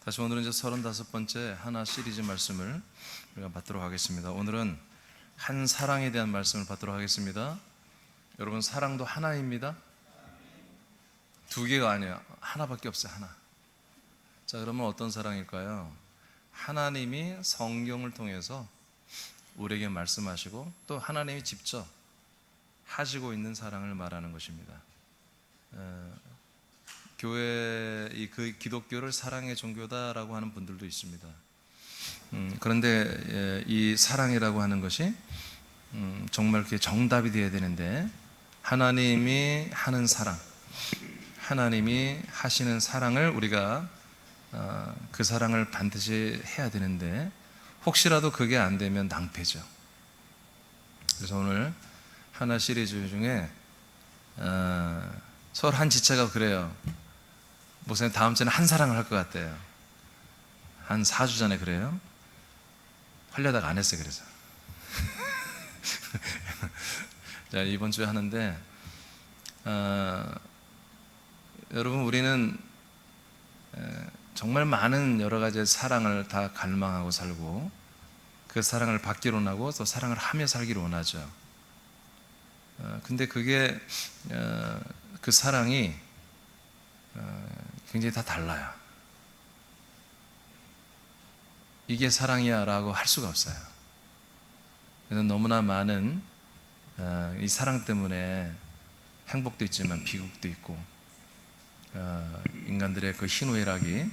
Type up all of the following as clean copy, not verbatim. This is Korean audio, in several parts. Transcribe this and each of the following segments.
다시 오늘은 이제 35번째 하나 시리즈 말씀을 우리가 받도록 하겠습니다. 오늘은 한 사랑에 대한 말씀을 받도록 하겠습니다. 여러분, 사랑도 하나입니다. 두 개가 아니에요. 하나밖에 없어요. 하나. 자, 그러면 어떤 사랑일까요? 하나님이 성경을 통해서 우리에게 말씀하시고 또 하나님이 직접 하시고 있는 사랑을 말하는 것입니다. 교회 그 기독교를 사랑의 종교다라고 하는 분들도 있습니다. 그런데 이 사랑이라고 하는 것이 정말 그게 정답이 되어야 되는데, 하나님이 하는 사랑, 하나님이 하시는 사랑을 우리가 그 사랑을 반드시 해야 되는데, 혹시라도 그게 안 되면 낭패죠. 그래서 오늘 하나 시리즈 중에 서울 한 지체가 그래요. 목사님 다음 주에는 한 사랑을 할 것 같대요. 한 4주 전에 그래요. 하려다가 안 했어요. 그래서 자, 이번 주에 하는데 여러분, 우리는 정말 많은 여러 가지 사랑을 다 갈망하고 살고, 그 사랑을 받기로 원하고 또 사랑을 하며 살기를 원하죠. 근데 그게 그 사랑이 굉장히 다 달라요. 이게 사랑이야 라고 할 수가 없어요. 그래서 너무나 많은 이 사랑 때문에 행복도 있지만 비극도 있고, 인간들의 그 희노애락이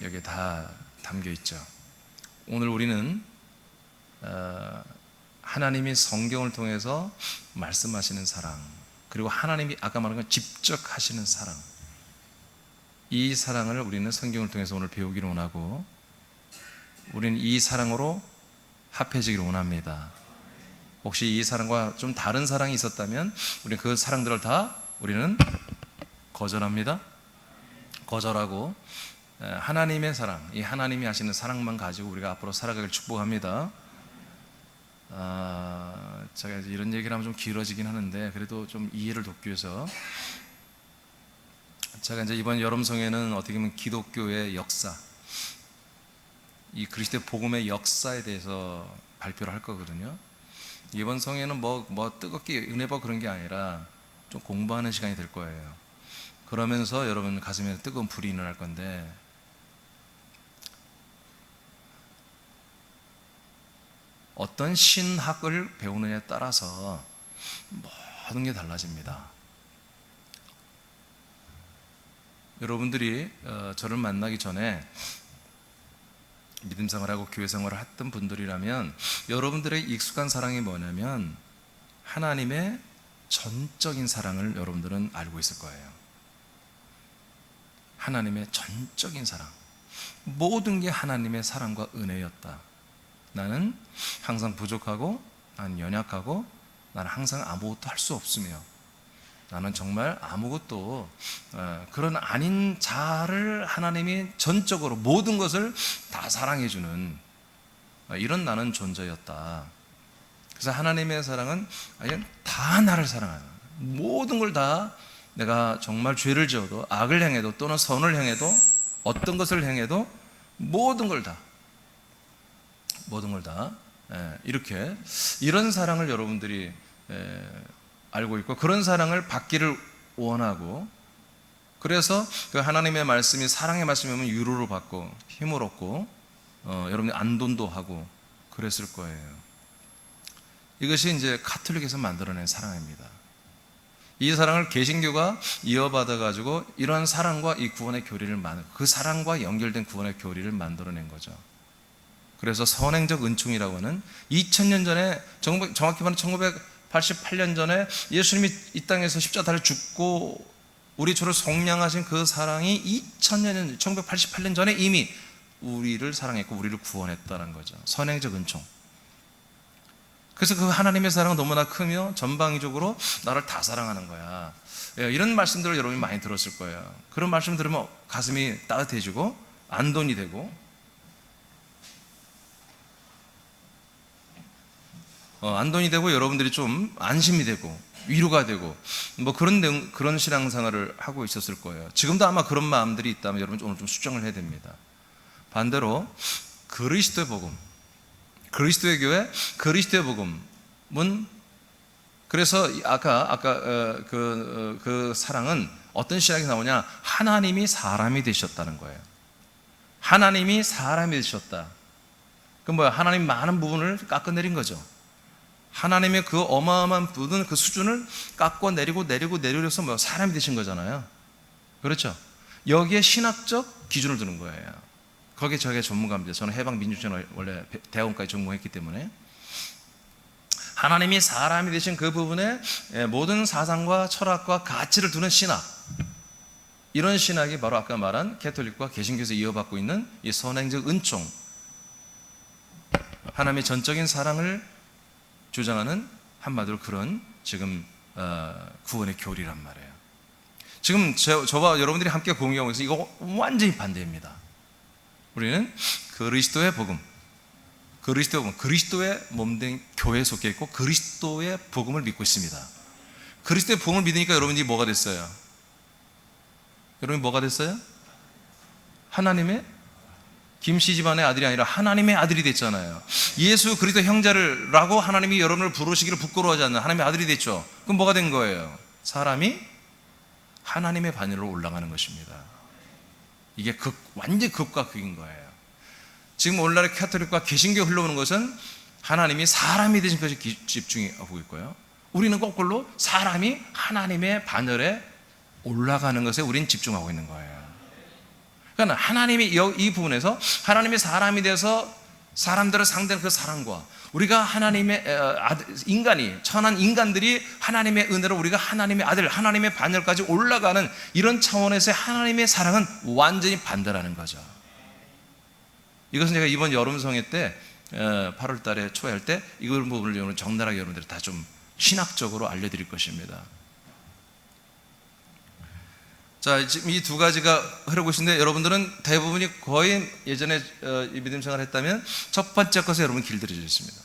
여기에 다 담겨 있죠. 오늘 우리는 하나님이 성경을 통해서 말씀하시는 사랑, 그리고 하나님이 아까 말한 건 직접 하시는 사랑, 이 사랑을 우리는 성경을 통해서 오늘 배우기를 원하고, 우리는 이 사랑으로 합해지기를 원합니다. 혹시 이 사랑과 좀 다른 사랑이 있었다면 우리는 그 사랑들을 다 우리는 거절합니다. 거절하고 하나님의 사랑, 이 하나님이 하시는 사랑만 가지고 우리가 앞으로 살아가길 축복합니다. 제가 이런 얘기를 하면 좀 길어지긴 하는데, 그래도 좀 이해를 돕기 위해서 제가 이제 이번 여름성에는 어떻게 보면 기독교의 역사, 이 그리스도의 복음의 역사에 대해서 발표를 할 거거든요. 이번 성에는 뭐 뜨겁게 은혜 받고 그런 게 아니라 좀 공부하는 시간이 될 거예요. 그러면서 여러분 가슴에 뜨거운 불이 일어날 건데, 어떤 신학을 배우느냐에 따라서 모든 게 달라집니다. 여러분들이 저를 만나기 전에 믿음 생활하고 교회 생활을 했던 분들이라면 여러분들의 익숙한 사랑이 뭐냐면 하나님의 전적인 사랑을 여러분들은 알고 있을 거예요. 하나님의 전적인 사랑, 모든 게 하나님의 사랑과 은혜였다. 나는 항상 부족하고, 나는 연약하고, 나는 항상 아무것도 할 수 없으며, 나는 정말 아무것도 그런 아닌 자를 하나님이 전적으로 모든 것을 다 사랑해주는 이런 나는 존재였다. 그래서 하나님의 사랑은 다 나를 사랑하는, 모든 걸 다, 내가 정말 죄를 지어도, 악을 행해도, 또는 선을 행해도, 어떤 것을 행해도 모든 걸 다 이렇게, 이런 사랑을 여러분들이 알고 있고, 그런 사랑을 받기를 원하고, 그래서 그 하나님의 말씀이 사랑의 말씀이면 위로를 받고 힘을 얻고 여러분이 안돈도 하고 그랬을 거예요. 이것이 이제 가톨릭에서 만들어낸 사랑입니다. 이 사랑을 개신교가 이어받아 가지고 이러한 사랑과 이 구원의 교리를 그 사랑과 연결된 구원의 교리를 만들어낸 거죠. 그래서 선행적 은총이라고 하는 2000년 전에, 정확히 말하면 1988년 전에 예수님이 이 땅에서 십자가를 죽고 우리 주를 속량하신 그 사랑이 2000년, 1988년 전에 이미 우리를 사랑했고 우리를 구원했다는 거죠. 선행적 은총. 그래서 그 하나님의 사랑은 너무나 크며 전방위적으로 나를 다 사랑하는 거야. 이런 말씀들을 여러분이 많이 들었을 거예요. 그런 말씀 들으면 가슴이 따뜻해지고 안돈이 되고, 안돈이 되고, 여러분들이 좀 안심이 되고 위로가 되고, 뭐 그런 신앙생활을 하고 있었을 거예요. 지금도 아마 그런 마음들이 있다면 여러분 오늘 좀 수정을 해야 됩니다. 반대로 그리스도의 복음, 그리스도의 교회, 그리스도의 복음은, 그래서 아까 그 사랑은 어떤 신학이 나오냐? 하나님이 사람이 되셨다는 거예요. 하나님이 사람이 되셨다. 그 뭐야? 하나님 많은 부분을 깎아내린 거죠. 하나님의 그 어마어마한 부분, 그 수준을 깎고 내리고서 뭐 사람이 되신 거잖아요. 그렇죠? 여기에 신학적 기준을 두는 거예요. 거기에 저게 전문가입니다. 저는 해방민주주의는 원래 대학원까지 전공했기 때문에 하나님이 사람이 되신 그 부분에 모든 사상과 철학과 가치를 두는 신학, 이런 신학이 바로 아까 말한 캐톨릭과 개신교에서 이어받고 있는 이 선행적 은총, 하나님의 전적인 사랑을 주장하는 한마디로 그런 지금 구원의 교리란 말이에요. 지금 저와 여러분들이 함께 공유하고 있어서 이거 완전히 반대입니다. 우리는 그리스도의 복음, 그리스도의 몸된 교회에 속해 있고 그리스도의 복음을 믿고 있습니다. 그리스도의 복음을 믿으니까 여러분이 뭐가 됐어요? 여러분이 뭐가 됐어요? 하나님의 김씨 집안의 아들이 아니라 하나님의 아들이 됐잖아요. 예수 그리스도 형제라고 하나님이 여러분을 부르시기를 부끄러워하지 않는 하나님의 아들이 됐죠. 그럼 뭐가 된 거예요? 사람이 하나님의 반열로 올라가는 것입니다. 이게 완전 극과 극인 거예요. 지금 오늘날의 캐톨릭과 개신교 흘러오는 것은 하나님이 사람이 되신 것에 집중하고 있고요. 우리는 거꾸로 사람이 하나님의 반열에 올라가는 것에 우리는 집중하고 있는 거예요. 그러니까 하나님이 이 부분에서 하나님이 사람이 돼서 사람들을 상대하는 그 사랑과 우리가 하나님의 인간이, 천한 인간들이 하나님의 은혜로 우리가 하나님의 아들, 하나님의 반열까지 올라가는 이런 차원에서의 하나님의 사랑은 완전히 반대라는 거죠. 이것은 제가 이번 여름성회 때 8월 달에 초에 할 때 이걸 부분을 여러분 적나라하게 여러분들이 다 좀 신학적으로 알려드릴 것입니다. 자, 지금 이 두 가지가 흐르고 있는데 여러분들은 대부분이 거의 예전에 이 믿음 생활을 했다면 첫 번째 것에 여러분 길들여져 있습니다.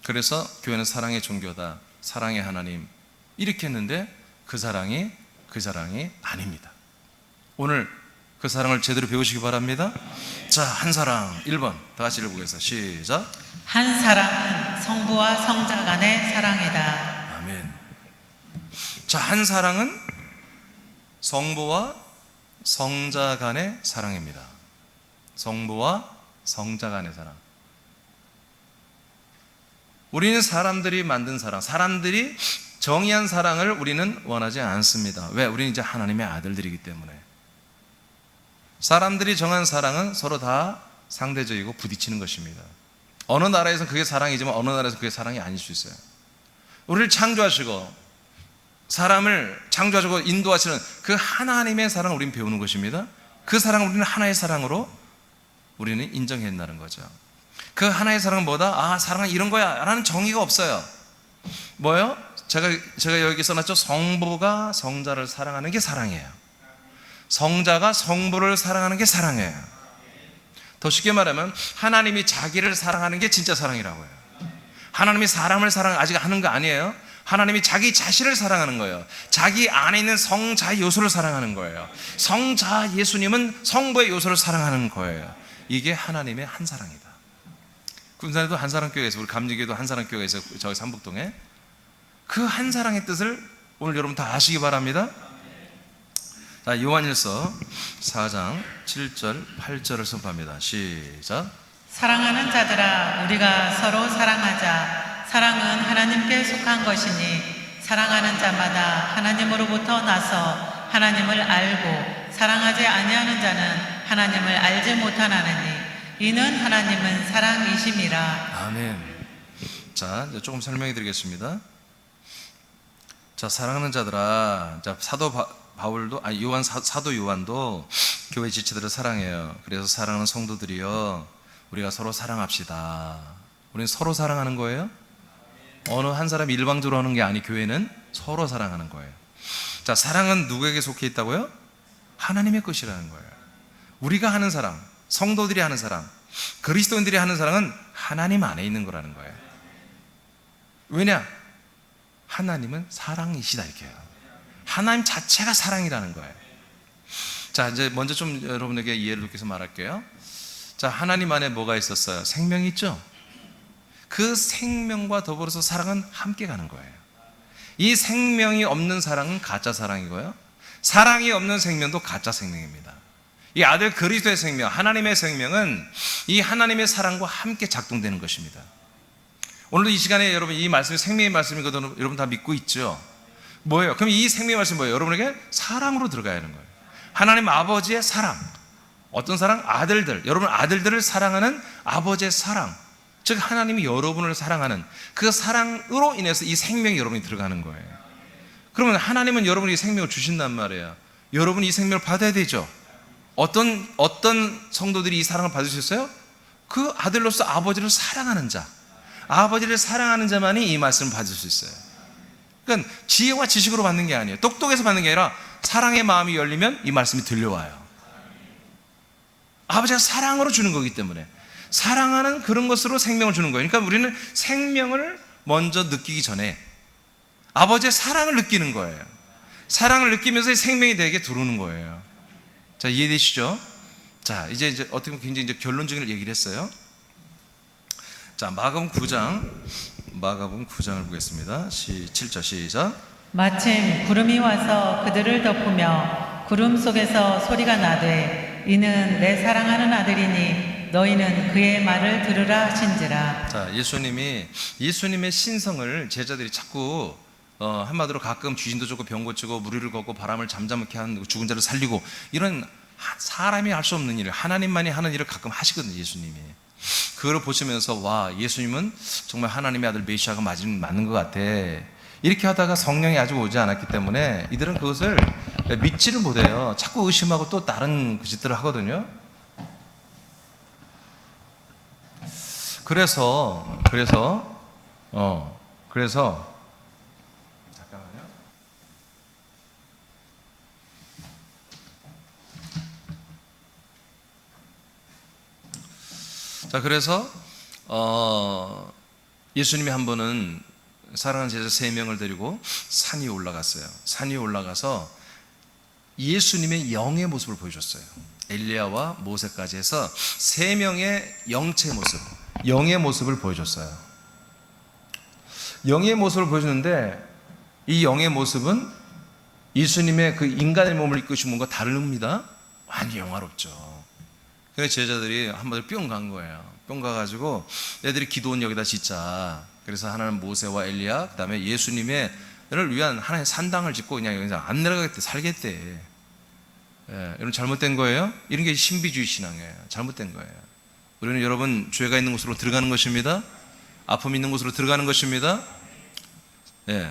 그래서 교회는 사랑의 종교다, 사랑의 하나님 이렇게 했는데 그 사랑이 아닙니다. 오늘 그 사랑을 제대로 배우시기 바랍니다. 자, 한 사랑 1번 다 같이 읽어보겠습니다. 시작. 한 사랑은 성부와 성자 간의 사랑이다. 아멘. 자, 한 사랑은 성부와 성자 간의 사랑입니다. 성부와 성자 간의 사랑. 우리는 사람들이 만든 사랑, 사람들이 정의한 사랑을 우리는 원하지 않습니다. 왜? 우리는 이제 하나님의 아들들이기 때문에. 사람들이 정한 사랑은 서로 다 상대적이고 부딪히는 것입니다. 어느 나라에서는 그게 사랑이지만 어느 나라에서는 그게 사랑이 아닐 수 있어요. 우리를 창조하시고 사람을 창조하시고 인도하시는 그 하나님의 사랑을 우리는 배우는 것입니다. 그 사랑을 우리는 하나의 사랑으로 우리는 인정해야 한다는 거죠. 그 하나의 사랑은 뭐다? 아, 사랑은 이런 거야 라는 정의가 없어요. 뭐요? 제가 여기 써놨죠. 성부가 성자를 사랑하는 게 사랑이에요. 성자가 성부를 사랑하는 게 사랑이에요. 더 쉽게 말하면 하나님이 자기를 사랑하는 게 진짜 사랑이라고 해요. 하나님이 사람을 아직 하는 거 아니에요. 하나님이 자기 자신을 사랑하는 거예요. 자기 안에 있는 성자 요소를 사랑하는 거예요. 성자 예수님은 성부의 요소를 사랑하는 거예요. 이게 하나님의 한 사랑이다. 군산에도 한사랑교회에서, 우리 감리교회도 한사랑교회가 있어요. 저기 삼북동에. 그 한 사랑의 뜻을 오늘 여러분 다 아시기 바랍니다. 자, 요한일서 4장 7절 8절을 선포합니다. 시작. 사랑하는 자들아, 우리가 서로 사랑하자. 사랑은 하나님께 속한 것이니 사랑하는 자마다 하나님으로부터 나서 하나님을 알고 사랑하지 아니하는 자는 하나님을 알지 못하나니 이는 하나님은 사랑이심이라. 아멘. 자, 이제 조금 설명해 드리겠습니다. 자, 사랑하는 자들아, 자, 사도 요한도 교회 지체들을 사랑해요. 그래서 사랑하는 성도들이요, 우리가 서로 사랑합시다. 우리는 서로 사랑하는 거예요. 어느 한 사람이 일방적으로 하는 게 아니, 교회는 서로 사랑하는 거예요. 자, 사랑은 누구에게 속해 있다고요? 하나님의 것이라는 거예요. 우리가 하는 사랑, 성도들이 하는 사랑, 그리스도인들이 하는 사랑은 하나님 안에 있는 거라는 거예요. 왜냐? 하나님은 사랑이시다, 이렇게 해요. 하나님 자체가 사랑이라는 거예요. 자, 자, 이제 먼저 좀 여러분에게 이해를 돕기 위해서 말할게요. 자, 하나님 안에 뭐가 있었어요? 생명이 있죠? 그 생명과 더불어서 사랑은 함께 가는 거예요. 이 생명이 없는 사랑은 가짜 사랑이고요, 사랑이 없는 생명도 가짜 생명입니다. 이 아들 그리스도의 생명, 하나님의 생명은 이 하나님의 사랑과 함께 작동되는 것입니다. 오늘도 이 시간에 여러분 이 말씀이 생명의 말씀이거든요. 여러분 다 믿고 있죠? 뭐예요? 그럼 이 생명의 말씀이 뭐예요? 여러분에게 사랑으로 들어가야 하는 거예요. 하나님 아버지의 사랑. 어떤 사랑? 아들들. 여러분 아들들을 사랑하는 아버지의 사랑. 즉 하나님이 여러분을 사랑하는 그 사랑으로 인해서 이 생명이 여러분이 들어가는 거예요. 그러면 하나님은 여러분이 생명을 주신단 말이에요. 여러분이 이 생명을 받아야 되죠. 어떤 성도들이 이 사랑을 받을 수 있어요? 그 아들로서 아버지를 사랑하는 자, 아버지를 사랑하는 자만이 이 말씀을 받을 수 있어요. 그러니까 지혜와 지식으로 받는 게 아니에요. 똑똑해서 받는 게 아니라 사랑의 마음이 열리면 이 말씀이 들려와요. 아버지가 사랑으로 주는 거기 때문에, 사랑하는 그런 것으로 생명을 주는 거예요. 그러니까 우리는 생명을 먼저 느끼기 전에 아버지의 사랑을 느끼는 거예요. 사랑을 느끼면서 생명이 되게 들어오는 거예요. 자, 이해되시죠? 자, 이제 어떻게 보면 굉장히 이제 결론적인 얘기를 했어요. 자, 마가복음 9장을 보겠습니다. 7절 시작. 마침 구름이 와서 그들을 덮으며 구름 속에서 소리가 나되 이는 내 사랑하는 아들이니 너희는 그의 말을 들으라 하신지라. 자, 예수님의 신성을 제자들이 자꾸 한마디로 가끔 귀신도 쫓고 병 고치고 무리를 걷고 바람을 잠잠케 하는, 죽은 자를 살리고, 이런 사람이 할 수 없는 일을 하나님만이 하는 일을 가끔 하시거든요. 예수님이 그걸 보시면서 와, 예수님은 정말 하나님의 아들 메시아가 맞는 것 같아, 이렇게 하다가 성령이 아직 오지 않았기 때문에 이들은 그것을 믿지를 못해요. 자꾸 의심하고 또 다른 그 짓들을 하거든요. 그래서 잠깐만요. 자, 그래서 예수님이 한 번은 사랑하는 제자 3명을 데리고 산 위에 올라갔어요. 산 위에 올라가서 예수님의 영의 모습을 보여줬어요. 엘리야와 모세까지 해서 3명의 영체의 모습, 영의 모습을 보여줬어요. 영의 모습을 보여주는데 이 영의 모습은 예수님의 그 인간의 몸을 입고 계신 분과 다릅니다. 완전히 영화롭죠. 그래서 제자들이 한번 뿅 간 거예요. 뿅 가가지고 애들이 기도원 여기다 짓자. 그래서 하나는 모세와 엘리야, 그 다음에 예수님을 위한 하나의 산당을 짓고 그냥 여기서 안 내려가겠대, 살겠대. 예, 여러분 잘못된 거예요? 이런 게 신비주의 신앙이에요. 잘못된 거예요. 우리는 여러분 죄가 있는 곳으로 들어가는 것입니다. 아픔이 있는 곳으로 들어가는 것입니다. 예.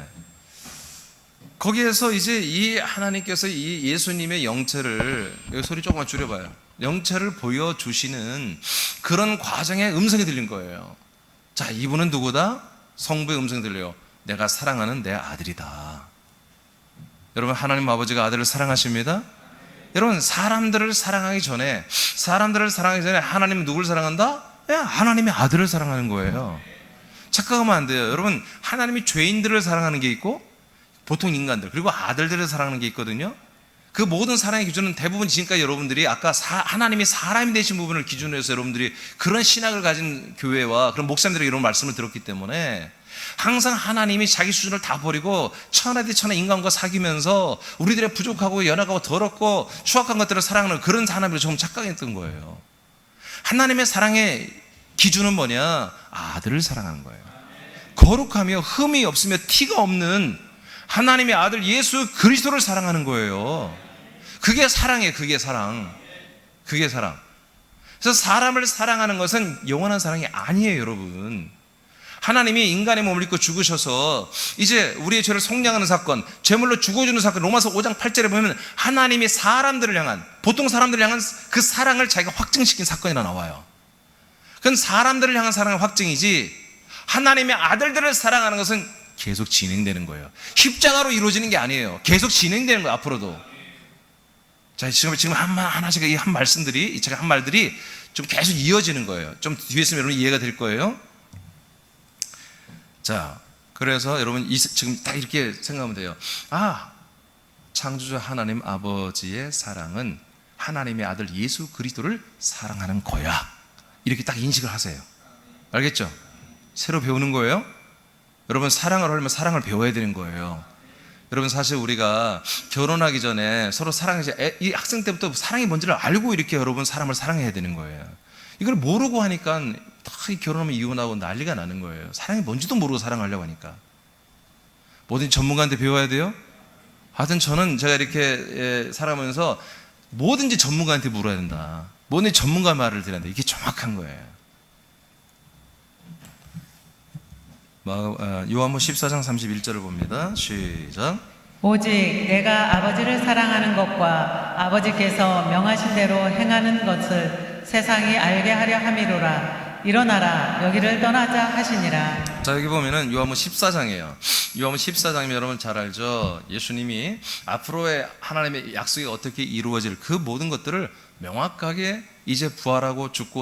거기에서 이제 이 하나님께서 이 예수님의 영체를, 여기 소리 조금만 줄여봐요. 영체를 보여주시는 그런 과정의 음성이 들린 거예요. 자, 이분은 누구다? 성부의 음성이 들려요. 내가 사랑하는 내 아들이다. 여러분 하나님 아버지가 아들을 사랑하십니다. 여러분 사람들을 사랑하기 전에 하나님은 누구를 사랑한다? 하나님의 아들을 사랑하는 거예요. 착각하면 안 돼요. 여러분 하나님이 죄인들을 사랑하는 게 있고 보통 인간들, 그리고 아들들을 사랑하는 게 있거든요. 그 모든 사랑의 기준은 대부분 지금까지 여러분들이 아까 하나님이 사람이 되신 부분을 기준으로 해서 여러분들이 그런 신학을 가진 교회와 그런 목사님들에게 이런 말씀을 들었기 때문에 항상 하나님이 자기 수준을 다 버리고 천하 대 천하 인간과 사귀면서 우리들의 부족하고 연약하고 더럽고 추악한 것들을 사랑하는 그런 하나님을 조금 착각했던 거예요. 하나님의 사랑의 기준은 뭐냐? 아들을 사랑하는 거예요. 거룩하며 흠이 없으며 티가 없는 하나님의 아들 예수 그리스도를 사랑하는 거예요. 그게 사랑이에요. 그게 사랑. 그래서 사람을 사랑하는 것은 영원한 사랑이 아니에요, 여러분. 하나님이 인간의 몸을 입고 죽으셔서 이제 우리의 죄를 속량하는 사건, 제물로 죽어주는 사건, 로마서 5장 8절에 보면 하나님이 사람들을 향한, 보통 사람들을 향한 그 사랑을 자기가 확증시킨 사건이라 나와요. 그건 사람들을 향한 사랑의 확증이지, 하나님의 아들들을 사랑하는 것은 계속 진행되는 거예요. 십자가로 이루어지는 게 아니에요. 계속 진행되는 거예요, 앞으로도. 자, 지금 하나씩 이 한 말씀들이, 제가 한 말들이 좀 계속 이어지는 거예요. 좀 뒤에 있으면 여러분 이해가 될 거예요. 자, 그래서 여러분 지금 딱 이렇게 생각하면 돼요. 아, 창조주 하나님 아버지의 사랑은 하나님의 아들 예수 그리스도를 사랑하는 거야. 이렇게 딱 인식을 하세요. 알겠죠? 새로 배우는 거예요. 여러분, 사랑을 하려면 사랑을 배워야 되는 거예요. 여러분, 사실 우리가 결혼하기 전에 서로 이 학생 때부터 사랑이 뭔지를 알고 이렇게 여러분 사람을 사랑해야 되는 거예요. 이걸 모르고 하니까 다 결혼하면 이혼하고 난리가 나는 거예요. 사랑이 뭔지도 모르고 사랑하려고 하니까. 뭐든지 전문가한테 배워야 돼요. 하여튼 저는 제가 이렇게 살아가면서 뭐든지 전문가한테 물어야 된다. 뭐든지 전문가 말을 들어야 된다. 이게 정확한 거예요. 요한복음 14장 31절을 봅니다. 시작. 오직 내가 아버지를 사랑하는 것과 아버지께서 명하신 대로 행하는 것을 세상이 알게 하려 함이로라. 일어나라, 여기를 떠나자 하시니라. 자, 여기 보면은 요한복음 14장이에요. 요한복음 14장이면 여러분 잘 알죠. 예수님이 앞으로의 하나님의 약속이 어떻게 이루어질 그 모든 것들을 명확하게 이제 부활하고 죽고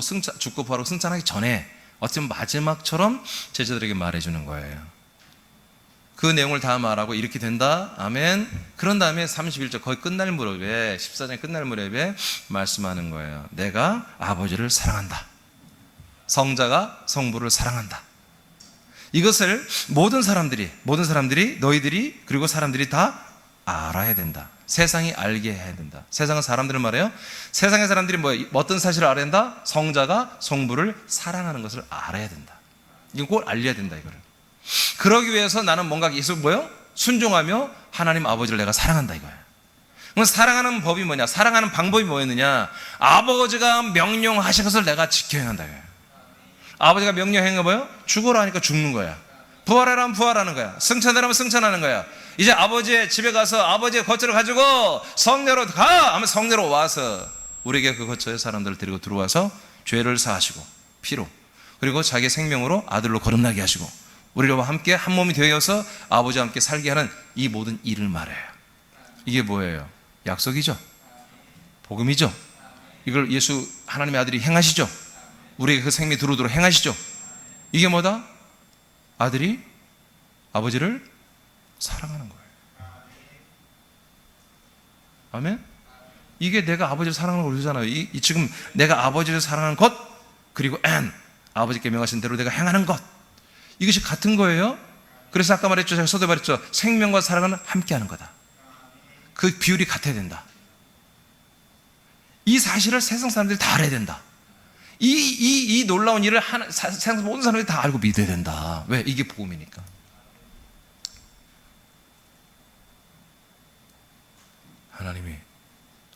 부활하고 승천하기 전에 어쩌면 마지막처럼 제자들에게 말해주는 거예요. 그 내용을 다 말하고 이렇게 된다. 아멘. 그런 다음에 31절 거의 끝날 무렵에 14장 끝날 무렵에 말씀하는 거예요. 내가 아버지를 사랑한다. 성자가 성부를 사랑한다. 이것을 모든 사람들이 너희들이 그리고 사람들이 다 알아야 된다. 세상이 알게 해야 된다. 세상은 사람들을 말해요. 세상의 사람들이 어떤 사실을 알아야 된다? 성자가 성부를 사랑하는 것을 알아야 된다. 이건 꼭 알려야 된다, 이거를. 그러기 위해서 나는 뭔가 계속 순종하며 하나님 아버지를 내가 사랑한다, 이거야. 그럼 사랑하는 법이 뭐냐? 사랑하는 방법이 뭐였느냐? 아버지가 명령하신 것을 내가 지켜야 한다, 이거야. 아버지가 명령한 거 뭐예요? 죽어라 하니까 죽는 거야. 부활하라면 부활하는 거야. 승천하라면 승천하는 거야. 이제 아버지의 집에 가서 아버지의 거처를 가지고 성내로 가! 하면 성내로 와서 우리에게 그 거처에 사람들을 데리고 들어와서 죄를 사하시고 피로 그리고 자기 생명으로 아들로 거듭나게 하시고 우리와 함께 한 몸이 되어서 아버지와 함께 살게 하는 이 모든 일을 말해요. 이게 뭐예요? 약속이죠. 복음이죠. 이걸 예수 하나님의 아들이 행하시죠. 우리에게 그 생명이 들어오도록 행하시죠. 이게 뭐다? 아들이 아버지를 사랑하는 거예요. 아멘? 이게 내가 아버지를 사랑하는 걸 그러잖아요. 지금 내가 아버지를 사랑하는 것 그리고 아버지께 명하신 대로 내가 행하는 것 이것이 같은 거예요. 그래서 아까 말했죠. 제가 서두에 말했죠. 생명과 사랑은 함께하는 거다. 그 비율이 같아야 된다. 이 사실을 세상 사람들이 다 알아야 된다. 이 놀라운 일을 세상 모든 사람들이 다 알고 믿어야 된다. 왜? 이게 복음이니까. 하나님이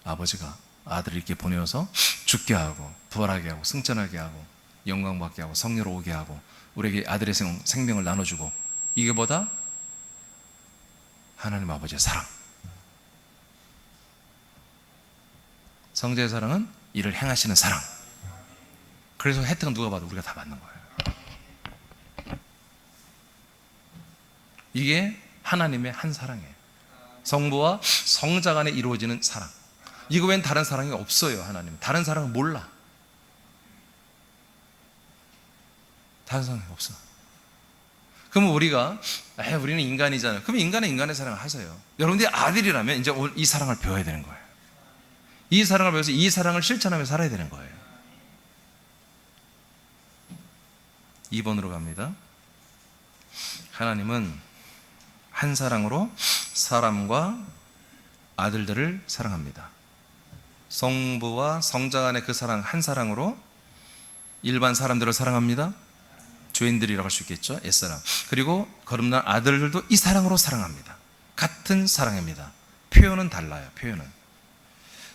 아버지가 아들을 이렇게 보내어서 죽게 하고 부활하게 하고 승천하게 하고 영광 받게 하고 성녀로 오게 하고 우리에게 아들의 생명을 나눠주고 이게 뭐다? 하나님 아버지의 사랑. 성자의 사랑은 이를 행하시는 사랑. 그래서 혜택은 누가 봐도 우리가 다 받는 거예요. 이게 하나님의 한 사랑이에요. 성부와 성자 간에 이루어지는 사랑. 이거 외엔 다른 사랑이 없어요. 하나님 다른 사랑은 몰라. 다른 사랑이 없어. 그러면 우리가 우리는 인간이잖아요. 그러면 인간은 인간의 사랑을 하세요. 여러분들이 아들이라면 이제 오늘 이 사랑을 배워야 되는 거예요. 이 사랑을 배워서 이 사랑을 실천하며 살아야 되는 거예요. 2번으로 갑니다. 하나님은 한 사랑으로 사람과 아들들을 사랑합니다. 성부와 성자 간의 그 사랑 한 사랑으로 일반 사람들을 사랑합니다. 죄인들이라고 할 수 있겠죠. 옛사람. 그리고 거듭난 아들들도 이 사랑으로 사랑합니다. 같은 사랑입니다. 표현은 달라요. 표현은.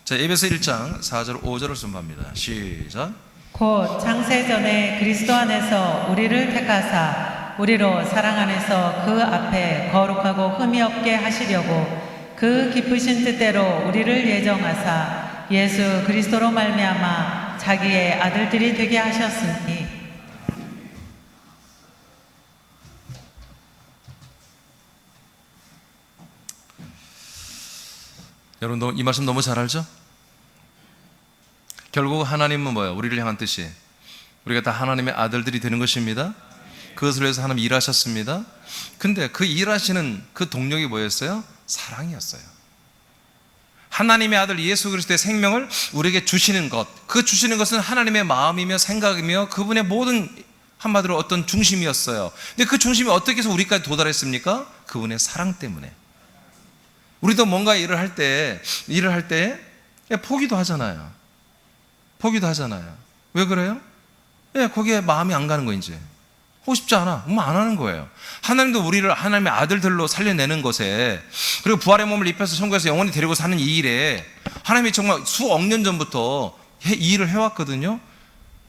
자, 에베소 1장 4절 5절을 선포합니다. 시작. 곧 창세전에 그리스도 안에서 우리를 택하사 우리로 사랑 안에서 그 앞에 거룩하고 흠이 없게 하시려고 그 기쁘신 뜻대로 우리를 예정하사 예수 그리스도로 말미암아 자기의 아들들이 되게 하셨으니. 여러분 이 말씀 너무 잘 알죠? 결국 하나님은 뭐예요? 우리를 향한 뜻이 우리가 다 하나님의 아들들이 되는 것입니다. 그것을 위해서 하나님 일하셨습니다. 근데 그 일하시는 그 동력이 뭐였어요? 사랑이었어요. 하나님의 아들 예수 그리스도의 생명을 우리에게 주시는 것, 그 주시는 것은 하나님의 마음이며 생각이며 그분의 모든 한마디로 어떤 중심이었어요. 근데 그 중심이 어떻게 해서 우리까지 도달했습니까? 그분의 사랑 때문에. 우리도 뭔가 일을 할 때 포기도 하잖아요. 포기도 하잖아요. 왜 그래요? 거기에 마음이 안 가는 거예요. 이제 하고 싶지 않아. 안 하는 거예요. 하나님도 우리를 하나님의 아들들로 살려내는 것에, 그리고 부활의 몸을 입혀서 천국에서 영원히 데리고 사는 이 일에 하나님이 정말 수억 년 전부터 이 일을 해왔거든요.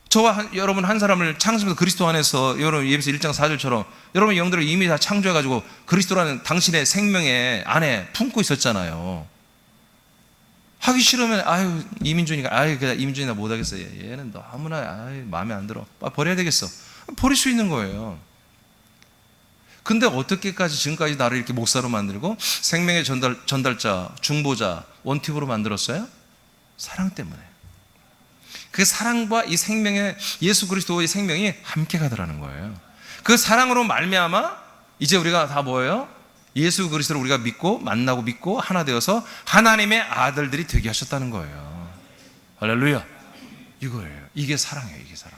저와 여러분 한 사람을 창세부터 그리스도 안에서, 여러분 예배서 1장 4절처럼 여러분의 영들을 이미 다 창조해가지고 그리스도라는 당신의 생명의 안에 품고 있었잖아요. 하기 싫으면 이민준이가 그냥 이민준이 나 못하겠어. 얘는 너무나 마음에 안 들어. 버려야 되겠어. 버릴 수 있는 거예요. 근데 어떻게까지 지금까지 나를 이렇게 목사로 만들고 생명의 전달자, 중보자, 원팁으로 만들었어요? 사랑 때문에. 그 사랑과 이 생명의 예수 그리스도의 생명이 함께 가더라는 거예요. 그 사랑으로 말미암아 이제 우리가 다 뭐예요? 예수 그리스도를 우리가 믿고 만나고 믿고 하나 되어서 하나님의 아들들이 되게 하셨다는 거예요. 할렐루야. 이거예요. 이게 사랑이에요. 이게 사랑.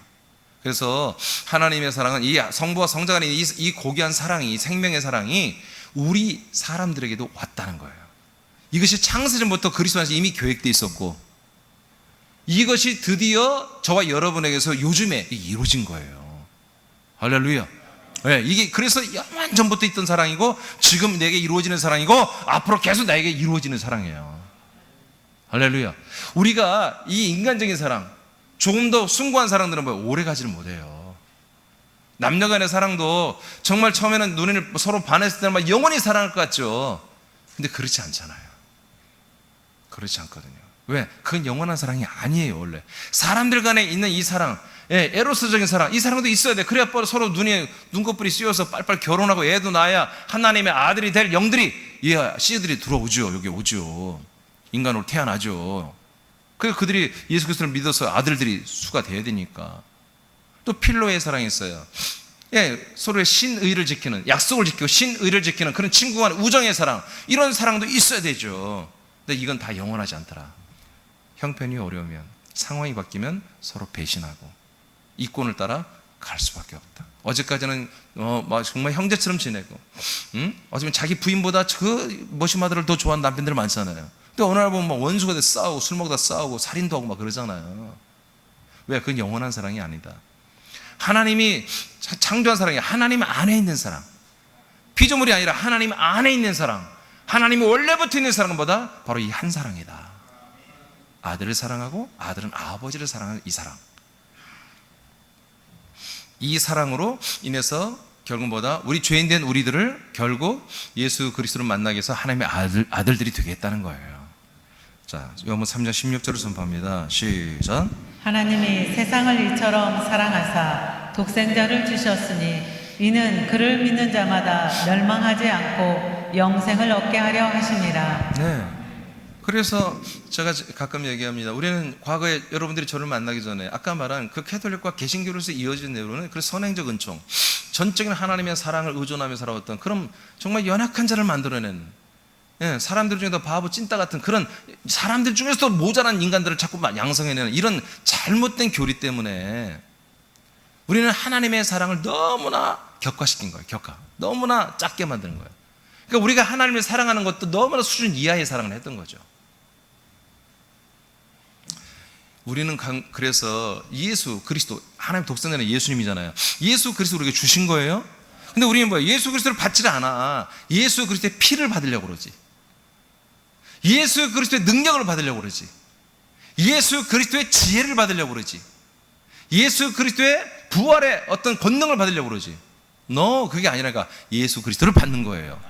그래서 하나님의 사랑은 이 성부와 성자 간의 이 고귀한 사랑이, 생명의 사랑이 우리 사람들에게도 왔다는 거예요. 이것이 창세전부터 그리스도 안에서 이미 계획되어 있었고, 이것이 드디어 저와 여러분에게서 요즘에 이루어진 거예요. 할렐루야. 이게 그래서 영원 전부터 있던 사랑이고, 지금 내게 이루어지는 사랑이고, 앞으로 계속 나에게 이루어지는 사랑이에요. 할렐루야. 우리가 이 인간적인 사랑, 조금 더 숭고한 사랑들은 오래 가지를 못해요. 남녀 간의 사랑도 정말 처음에는 눈을 서로 반했을 때는 막 영원히 사랑할 것 같죠. 근데 그렇지 않잖아요. 그렇지 않거든요. 왜? 그건 영원한 사랑이 아니에요. 원래 사람들 간에 있는 이 사랑, 에로스적인 사랑, 이 사랑도 있어야 돼. 그래야 서로 눈에 눈꺼풀이 씌워서 빨빨 결혼하고 애도 낳아야 하나님의 아들이 될 영들이, 씨들이 들어오죠. 여기 오죠. 인간으로 태어나죠. 그래서 그들이 예수 그리스도를 믿어서 아들들이 수가 돼야 되니까. 또 필로의 사랑이 있어요. 서로의 신의를 지키는, 약속을 지키고 신의를 지키는 그런 친구 간의 우정의 사랑, 이런 사랑도 있어야 되죠. 근데 이건 다 영원하지 않더라. 형편이 어려우면, 상황이 바뀌면 서로 배신하고 이권을 따라 갈 수밖에 없다. 어제까지는 정말 형제처럼 지내고, 어쩌면 자기 부인보다 그 머신 아들을 더 좋아하는 남편들 많잖아요. 근데 어느 날 보면 원수가 돼 싸우고 술 먹다 싸우고 살인도 하고 막 그러잖아요. 왜? 그건 영원한 사랑이 아니다. 하나님이 창조한 사랑이 하나님 안에 있는 사랑, 피조물이 아니라 하나님 안에 있는 사랑, 하나님이 원래부터 있는 사랑보다 바로 이 한 사랑이다. 아들을 사랑하고 아들은 아버지를 사랑하는 이 사랑. 이 사랑으로 인해서 결국보다 우리 죄인된 우리들을 결국 예수 그리스도를 만나게 해서 하나님의 아들들이 되겠다는 거예요. 자, 요한복음 3장 16절을 선포합니다. 시작. 하나님이 세상을 이처럼 사랑하사 독생자를 주셨으니 이는 그를 믿는 자마다 멸망하지 않고 영생을 얻게 하려 하심이라. 네. 그래서 제가 가끔 얘기합니다. 우리는 과거에 여러분들이 저를 만나기 전에 아까 말한 그 캐톨릭과 개신교로서 이어진 내용은 그 선행적 은총, 전적인 하나님의 사랑을 의존하며 살아왔던 그런 정말 연약한 자를 만들어내는, 사람들 중에도 바보 찐따 같은 그런 사람들 중에서도 모자란 인간들을 자꾸 양성해내는 이런 잘못된 교리 때문에 우리는 하나님의 사랑을 너무나 격화시킨 거예요. 너무나 작게 만드는 거예요. 그러니까 우리가 하나님을 사랑하는 것도 너무나 수준 이하의 사랑을 했던 거죠. 우리는 그래서 예수 그리스도, 하나님 독생자는 예수님이잖아요. 예수 그리스도를 우리에게 주신 거예요. 근데 우리는 뭐예요? 예수 그리스도를 받지를 않아. 예수 그리스도의 피를 받으려고 그러지. 예수 그리스도의 능력을 받으려고 그러지. 예수 그리스도의 지혜를 받으려고 그러지. 예수 그리스도의 부활의 어떤 권능을 받으려고 그러지. 그게 아니라니까 예수 그리스도를 받는 거예요.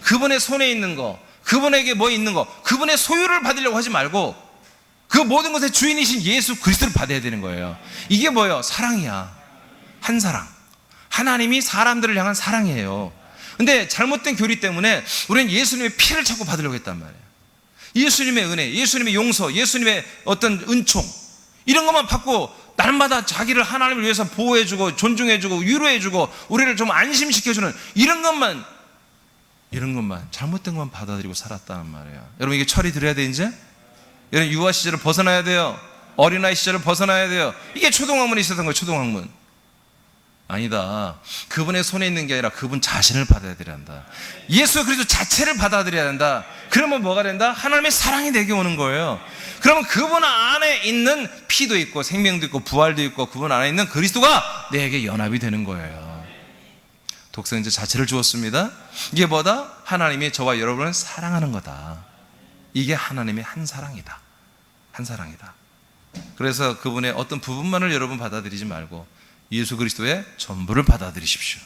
그분의 손에 있는 거, 그분에게 뭐 있는 거, 그분의 소유를 받으려고 하지 말고 그 모든 것의 주인이신 예수 그리스도를 받아야 되는 거예요. 이게 뭐예요? 사랑이야. 한 사랑. 하나님이 사람들을 향한 사랑이에요. 근데 잘못된 교리 때문에 우리는 예수님의 피를 자꾸 받으려고 했단 말이에요. 예수님의 은혜, 예수님의 용서, 예수님의 어떤 은총, 이런 것만 받고 날마다 자기를 하나님을 위해서 보호해주고 존중해주고 위로해주고 우리를 좀 안심시켜주는 이런 것만 이런 것만, 잘못된 것만 받아들이고 살았다는 말이에요. 여러분, 이게 철이 들어야 돼. 이제 여러분, 유아 시절을 벗어나야 돼요. 어린아이 시절을 벗어나야 돼요. 이게 초등학문에 있었던 거예요. 초등학문. 아니다. 그분의 손에 있는 게 아니라 그분 자신을 받아들여야 한다. 예수 그리스도 자체를 받아들여야 한다. 그러면 뭐가 된다? 하나님의 사랑이 내게 오는 거예요. 그러면 그분 안에 있는 피도 있고 생명도 있고 부활도 있고 그분 안에 있는 그리스도가 내게 연합이 되는 거예요. 독생자 자체를 주었습니다. 이게 뭐다? 하나님이 저와 여러분을 사랑하는 거다. 이게 하나님의 한 사랑이다. 한 사랑이다. 그래서 그분의 어떤 부분만을 여러분 받아들이지 말고 예수 그리스도의 전부를 받아들이십시오.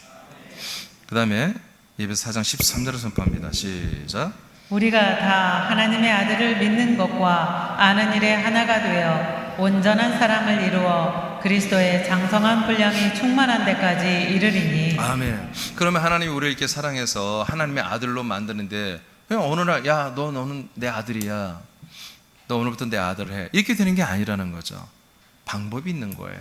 그 다음에 예배서 4장 13절을 선포합니다. 시작. 우리가 다 하나님의 아들을 믿는 것과 아는 일에 하나가 되어 온전한 사람을 이루어 그리스도의 장성한 분량이 충만한 데까지 이르리니. 아멘. 그러면 하나님이 우리를 이렇게 사랑해서 하나님의 아들로 만드는데 그냥 어느 날 야, 너는 내 아들이야. 너 오늘부터 내 아들 해. 이렇게 되는 게 아니라는 거죠. 방법이 있는 거예요.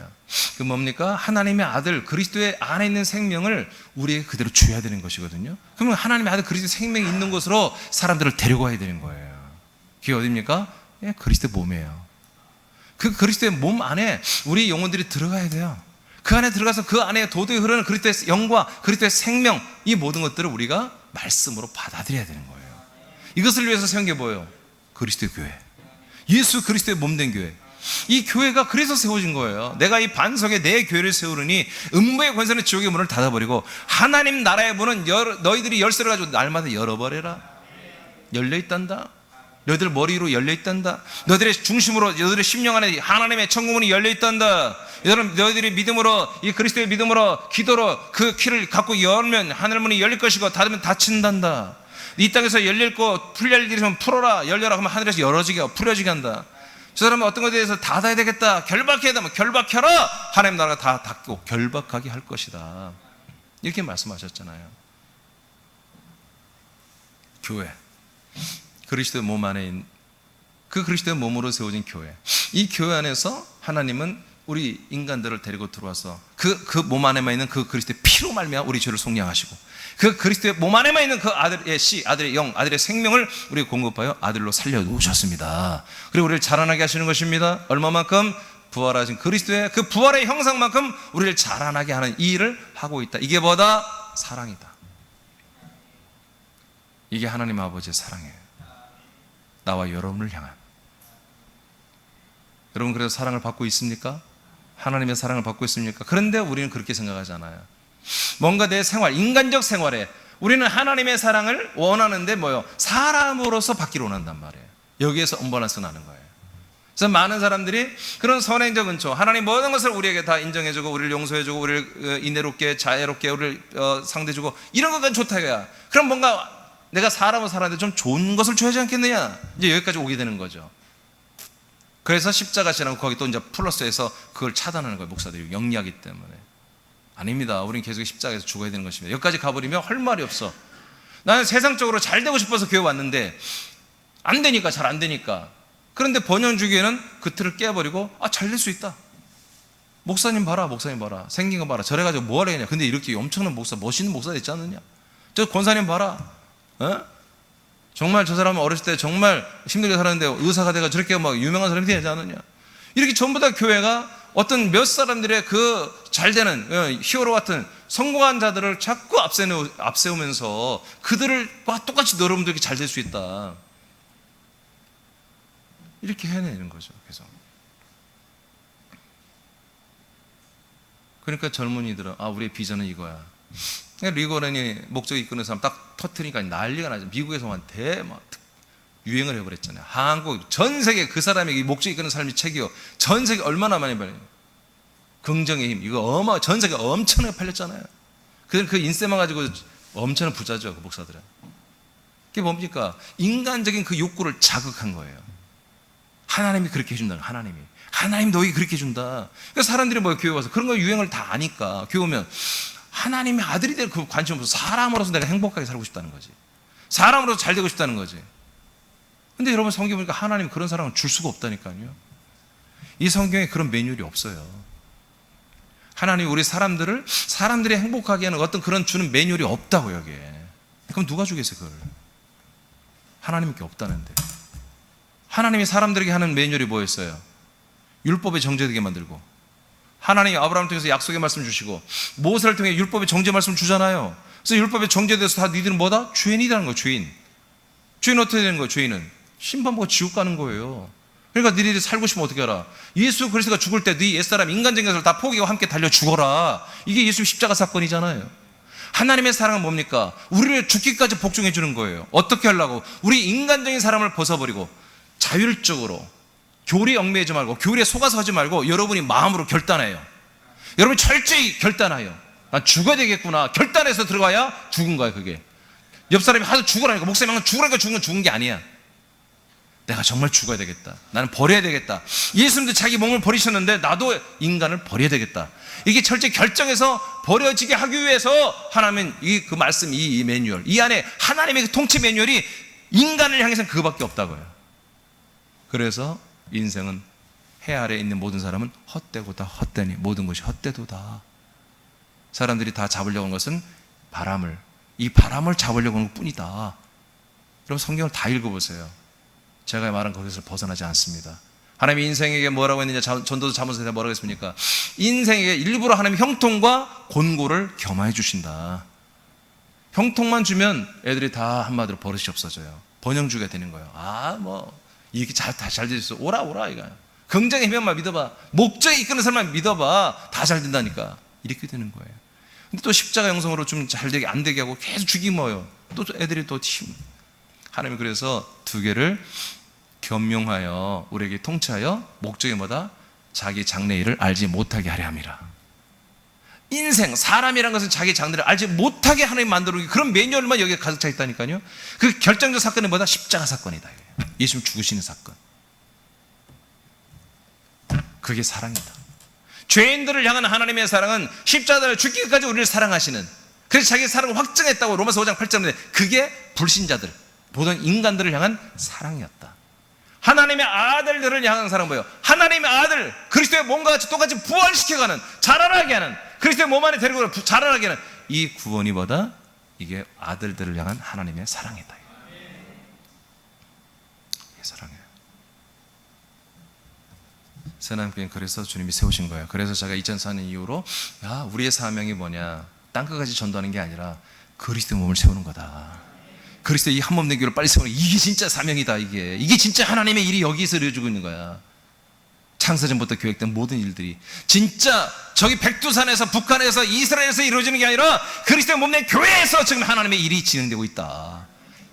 그 뭡니까? 하나님의 아들 그리스도의 안에 있는 생명을 우리에게 그대로 줘야 되는 것이거든요. 그러면 하나님의 아들 그리스도의 생명이 있는 곳으로 사람들을 데려가야 되는 거예요. 그게 어디입니까? 예, 그리스도의 몸이에요. 그 그리스도의 몸 안에 우리 영혼들이 들어가야 돼요. 그 안에 들어가서 그 안에 도도히 흐르는 그리스도의 영과 그리스도의 생명, 이 모든 것들을 우리가 말씀으로 받아들여야 되는 거예요. 이것을 위해서 세운 게 뭐예요? 그리스도의 교회. 예수 그리스도의 몸된 교회. 이 교회가 그래서 세워진 거예요. 내가 이 반석에 내 교회를 세우르니 음부의 권세는 지옥의 문을 닫아버리고 하나님 나라의 문은 너희들이 열쇠를 가지고 날마다 열어버려라. 열려있단다. 너희들 머리로 열려있단다. 너희들의 중심으로, 너희들의 심령 안에 하나님의 천국문이 열려있단다. 여러분, 너희들이 믿음으로, 이 그리스도의 믿음으로, 기도로 그 키를 갖고 열면 하늘문이 열릴 것이고 닫으면 닫힌단다. 이 땅에서 열릴고 풀릴 일이 있으면 풀어라. 열려라 하면 하늘에서 열어지게, 풀어지게 한다. 저 사람은 어떤 것에 대해서 닫아야 되겠다, 결박해야 되면 결박해라. 하나님 나라가 다 닫고 결박하게 할 것이다. 이렇게 말씀하셨잖아요. 교회, 그리스도의 몸 안에 있는 그 그리스도의 몸으로 세워진 교회. 이 교회 안에서 하나님은 우리 인간들을 데리고 들어와서 그 몸 안에만 있는 그 그리스도의 피로 말미암아 우리 죄를 속량하시고 그 그리스도의 몸 안에만 있는 그 아들의 씨, 아들의 영, 아들의 생명을 우리가 공급하여 아들로 살려놓으셨습니다. 그리고 우리를 자라나게 하시는 것입니다. 얼마만큼? 부활하신 그리스도의 그 부활의 형상만큼 우리를 자라나게 하는 이 일을 하고 있다. 이게 뭐다? 사랑이다. 이게 하나님 아버지의 사랑이에요. 나와 여러분을 향한. 여러분, 그래서 사랑을 받고 있습니까? 하나님의 사랑을 받고 있습니까? 그런데 우리는 그렇게 생각하지 않아요. 뭔가 내 생활, 인간적 생활에 우리는 하나님의 사랑을 원하는데 뭐요? 사람으로서 받기를 원한단 말이에요. 여기에서 언밸런스 나는 거예요. 그래서 많은 사람들이 그런 선행적 은총, 하나님 모든 것을 우리에게 다 인정해주고 우리를 용서해주고 우리를 인내롭게 자애롭게 우리를 상대해주고 이런 것까지 좋다 이거야. 그럼 뭔가 내가 사람으로 살았는데 좀 좋은 것을 줘야지 않겠느냐, 이제 여기까지 오게 되는 거죠. 그래서 십자가 지나고 거기 또 이제 플러스해서 그걸 차단하는 거예요. 목사들이 영리하기 때문에. 아닙니다. 우리는 계속 십자가에서 죽어야 되는 것입니다. 여기까지 가버리면 할 말이 없어. 나는 세상적으로 잘 되고 싶어서 교회 왔는데 안 되니까, 잘 안 되니까. 그런데 번영주기에는 그 틀을 깨버리고 잘 될 수 있다. 목사님 봐라, 목사님 봐라, 생긴 거 봐라, 저래가지고 뭐 하려냐. 근데 이렇게 엄청난 목사, 멋있는 목사 됐지 않느냐. 저 권사님 봐라, 정말 저 사람은 어렸을 때 정말 힘들게 살았는데 의사가 돼가 저렇게 막 유명한 사람이 되지 않느냐. 이렇게 전부 다 교회가 어떤 몇 사람들의 그 잘되는 히어로 같은 성공한 자들을 자꾸 앞세우면서 그들과 똑같이 여러분들이 잘 될 수 있다, 이렇게 해내는 거죠. 계속. 그러니까 젊은이들은 우리의 비전은 이거야. 리고렌이 목적이 이끄는 사람 딱 터트리니까 난리가 나죠. 미국에서만 유행을 해버렸잖아요. 한국, 전 세계 그 사람에게 목적이 이끄는 삶이 책이요. 전 세계 얼마나 많이 팔려요. 긍정의 힘, 이거 전 세계 엄청나게 팔렸잖아요. 그 인세만 가지고 엄청난 부자죠, 그 목사들은. 그게 뭡니까? 인간적인 그 욕구를 자극한 거예요. 하나님이 그렇게 해준다. 하나님 너희 그렇게 해준다. 그러니까 사람들이 교회 와서 그런 거 유행을 다 아니까 교회 오면 하나님의 아들이 될 그 관심 없어서 사람으로서 내가 행복하게 살고 싶다는 거지. 사람으로서 잘 되고 싶다는 거지. 근데 여러분, 성경 보니까 하나님 그런 사랑을 줄 수가 없다니까요. 이 성경에 그런 매뉴얼이 없어요. 하나님 우리 사람들이 행복하게 하는 어떤 그런 주는 매뉴얼이 없다고. 여기에 그럼 누가 주겠어요 그걸? 하나님께 없다는데. 하나님이 사람들에게 하는 매뉴얼이 뭐였어요? 율법에 정죄되게 만들고, 하나님이 아브라함을 통해서 약속의 말씀 주시고 모세를 통해 율법의 정죄 말씀 주잖아요. 그래서 율법에 정죄돼서 다 니들은 뭐다? 죄인이라는 거예요. 죄인 어떻게 되는 거예요? 죄인은 심판받고 지옥 가는 거예요. 그러니까 니들이 살고 싶으면 어떻게 하라? 예수 그리스도가 죽을 때 네 옛사람 인간적인 것을 다 포기하고 함께 달려 죽어라. 이게 예수 십자가 사건이잖아요. 하나님의 사랑은 뭡니까? 우리를 죽기까지 복종해 주는 거예요. 어떻게 하려고? 우리 인간적인 사람을 벗어버리고 자율적으로 교리에 얽매이지 말고, 교리에 속아서 하지 말고 여러분이 마음으로 결단해요. 여러분이 철저히 결단해요. 난 죽어야 되겠구나. 결단해서 들어가야 죽은 거야. 그게 옆 사람이 하도 죽으라니까, 목사님은 죽으라니까 죽은 게 아니야. 내가 정말 죽어야 되겠다. 나는 버려야 되겠다. 예수님도 자기 몸을 버리셨는데 나도 인간을 버려야 되겠다. 이게 철저히 결정해서 버려지게 하기 위해서 하나님은 그 말씀, 이 매뉴얼, 이 안에 하나님의 그 통치 매뉴얼이 인간을 향해서는 그거밖에 없다고요. 그래서 인생은 해 아래에 있는 모든 사람은 헛되고다. 헛되니 모든 것이 헛되도다. 사람들이 다 잡으려고 하는 것은 이 바람을 잡으려고 하는 것뿐이다. 그럼 성경을 다 읽어보세요. 제가 말한 거기서 벗어나지 않습니다. 하나님이 인생에게 뭐라고 했느냐? 전도서 자문서에 뭐라고 했습니까? 인생에게 일부러 하나님이 형통과 곤고를 겸하여 주신다. 형통만 주면 애들이 다 한마디로 버릇이 없어져요. 번영주가 되는 거예요. 이렇게 다 잘 됐어. 오라 이거야. 긍정의 해명만 믿어봐. 목적에 이끄는 사람만 믿어봐. 다 잘 된다니까. 이렇게 되는 거예요. 근데 또 십자가 영성으로 좀 잘 되게 안 되게 하고 계속 죽이며요. 또 애들이 또 하나님이 그래서 두 개를 겸용하여 우리에게 통치하여 목적이 뭐다? 자기 장래일을 알지 못하게 하려 함이라. 인생, 사람이란 것은 자기 장래를 알지 못하게 하나님 만들어 그런 매뉴얼만 여기에 가득 차 있다니까요. 그 결정적 사건은 뭐다? 십자가 사건이다. 예수님 죽으시는 사건. 그게 사랑이다. 죄인들을 향한 하나님의 사랑은 십자가를 죽기까지 우리를 사랑하시는, 그래서 자기 사랑을 확증했다고 로마서 5장 8절인데 그게 불신자들, 모든 인간들을 향한 사랑이었다. 하나님의 아들들을 향한 사랑은 뭐예요? 하나님의 아들, 그리스도의 몸과 같이 똑같이 부활시켜가는, 자라나게 하는, 그리스도의 몸 안에 데리고 자라나게 하는 이 구원이 뭐다? 이게 아들들을 향한 하나님의 사랑이다. 이게 사랑이에요. 새나님교회는 그래서 주님이 세우신 거예요. 그래서 제가 2004년 이후로 우리의 사명이 뭐냐? 땅끝까지 전도하는 게 아니라 그리스도의 몸을 세우는 거다. 그리스도의 이 한몸 된 교회를 빨리 세우는, 이게 진짜 사명이다. 이게 진짜 하나님의 일이 여기서 이루어지고 있는 거야. 창세전부터 계획된 모든 일들이 진짜 저기 백두산에서, 북한에서, 이스라엘에서 이루어지는 게 아니라 그리스도의 몸된 교회에서 지금 하나님의 일이 진행되고 있다.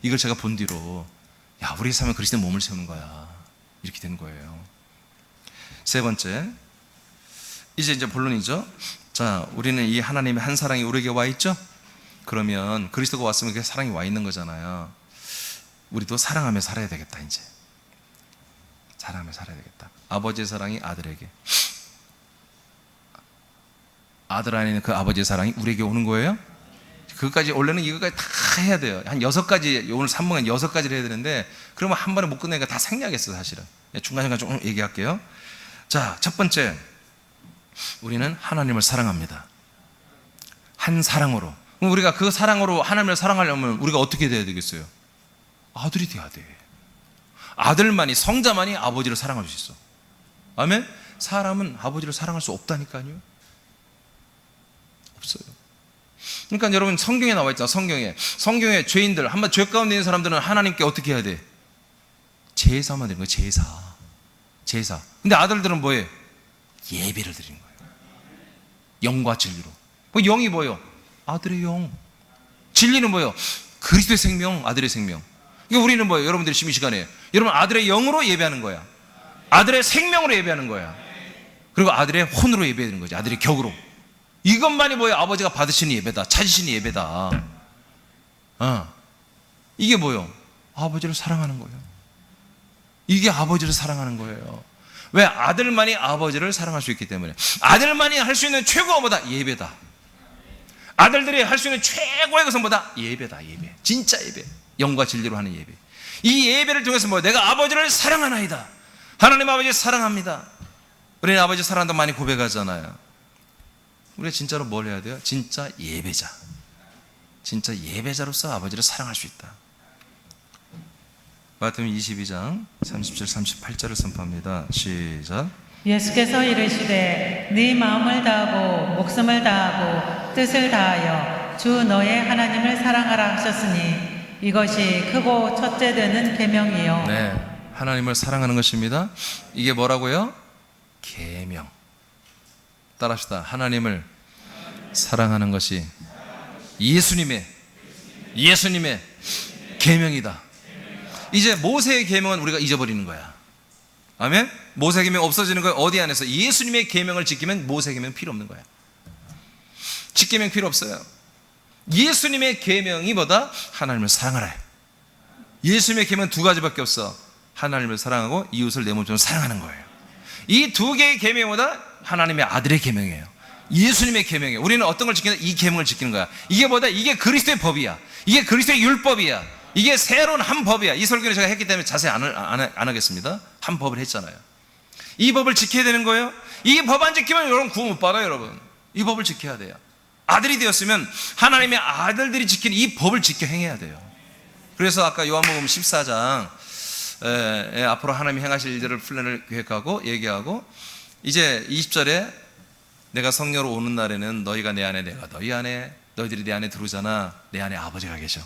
이걸 제가 본 뒤로 우리의 사명은 그리스도의 몸을 세우는 거야. 이렇게 된 거예요. 세 번째, 이제 본론이죠. 자, 우리는 이 하나님의 한 사랑이 우리에게 와 있죠. 그러면 그리스도가 왔으면 그 사랑이 와 있는 거잖아요. 우리도 사랑하며 살아야 되겠다. 이제 사랑하며 살아야 되겠다. 아버지의 사랑이 아들에게, 아들 안에 있는 그 아버지의 사랑이 우리에게 오는 거예요. 그것까지 원래는 이거까지 다 해야 돼요. 한 6가지, 오늘 3번간 6가지를 해야 되는데 그러면 한 번에 못 끝내니까 다 생략했어. 사실은 중간중간 조금 얘기할게요. 자, 첫 번째, 우리는 하나님을 사랑합니다. 한 사랑으로. 그럼 우리가 그 사랑으로 하나님을 사랑하려면 우리가 어떻게 돼야 되겠어요? 아들이 돼야 돼. 아들만이, 성자만이 아버지를 사랑할 수 있어. 아멘? 사람은 아버지를 사랑할 수 없다니까요. 없어요. 그러니까 여러분, 성경에 나와 있잖아. 성경에 죄인들, 한번 죄 가운데 있는 사람들은 하나님께 어떻게 해야 돼? 제사만 드리는 거예요. 제사. 근데 아들들은 뭐예요? 예배를 드리는 거예요. 영과 진리로. 그 영이 뭐예요? 아들의 영. 진리는 뭐예요? 그리스도의 생명, 아들의 생명. 그러니까 우리는 뭐예요? 여러분들이 심의 시간에 여러분 아들의 영으로 예배하는 거야. 아들의 생명으로 예배하는 거야. 그리고 아들의 혼으로 예배하는 거지. 아들의 격으로. 이것만이 뭐예요? 아버지가 받으시는 예배다, 찾으시는 예배다. 이게 뭐예요? 아버지를 사랑하는 거예요. 이게 아버지를 사랑하는 거예요. 왜? 아들만이 아버지를 사랑할 수 있기 때문에. 아들만이 할 수 있는 최고가 뭐다? 예배다. 아들들이 할 수 있는 최고의 것은 뭐다? 예배다. 예배. 진짜 예배. 영과 진리로 하는 예배. 이 예배를 통해서 뭐야? 내가 아버지를 사랑하나이다. 하나님 아버지 사랑합니다. 우리는 아버지 사랑한다고 많이 고백하잖아요. 우리가 진짜로 뭘 해야 돼요? 진짜 예배자. 진짜 예배자로서 아버지를 사랑할 수 있다. 마태복음 22장 37, 38절을 선포합니다. 시작. 예수께서 이르시되 네 마음을 다하고 목숨을 다하고 뜻을 다하여 주 너의 하나님을 사랑하라 하셨으니 이것이 크고 첫째 되는 계명이요. 네, 하나님을 사랑하는 것입니다. 이게 뭐라고요? 계명. 따라합시다. 하나님을 사랑하는 것이 예수님의 계명이다. 이제 모세의 계명은 우리가 잊어버리는 거야. 아멘? 모세 계명 없어지는 거야. 어디 안에서? 예수님의 계명을 지키면 모세 계명 필요 없는 거야. 십계명 필요 없어요. 예수님의 계명이 뭐다? 하나님을 사랑하라. 예수님의 계명은 두 가지밖에 없어. 하나님을 사랑하고 이웃을 내 몸처럼 사랑하는 거예요. 이 두 개의 계명보다 하나님의 아들의 계명이에요. 예수님의 계명이에요. 우리는 어떤 걸 지키는? 이 계명을 지키는 거야. 이게 뭐다? 이게 그리스도의 법이야. 이게 그리스도의 율법이야. 이게 새로운 한 법이야. 이 설교를 제가 했기 때문에 자세히 안 하겠습니다. 한 법을 했잖아요. 이 법을 지켜야 되는 거예요. 이 법 안 지키면 여러분 구원 못 받아요. 여러분, 이 법을 지켜야 돼요. 아들이 되었으면 하나님의 아들들이 지키는 이 법을 지켜 행해야 돼요. 그래서 아까 요한복음 14장 앞으로 하나님이 행하실 일들을 플랜을 계획하고 얘기하고, 이제 20절에 내가 성령으로 오는 날에는 너희가 내 안에, 내가 너희 안에, 너희들이 내 안에 들어오잖아. 내 안에 아버지가 계셔.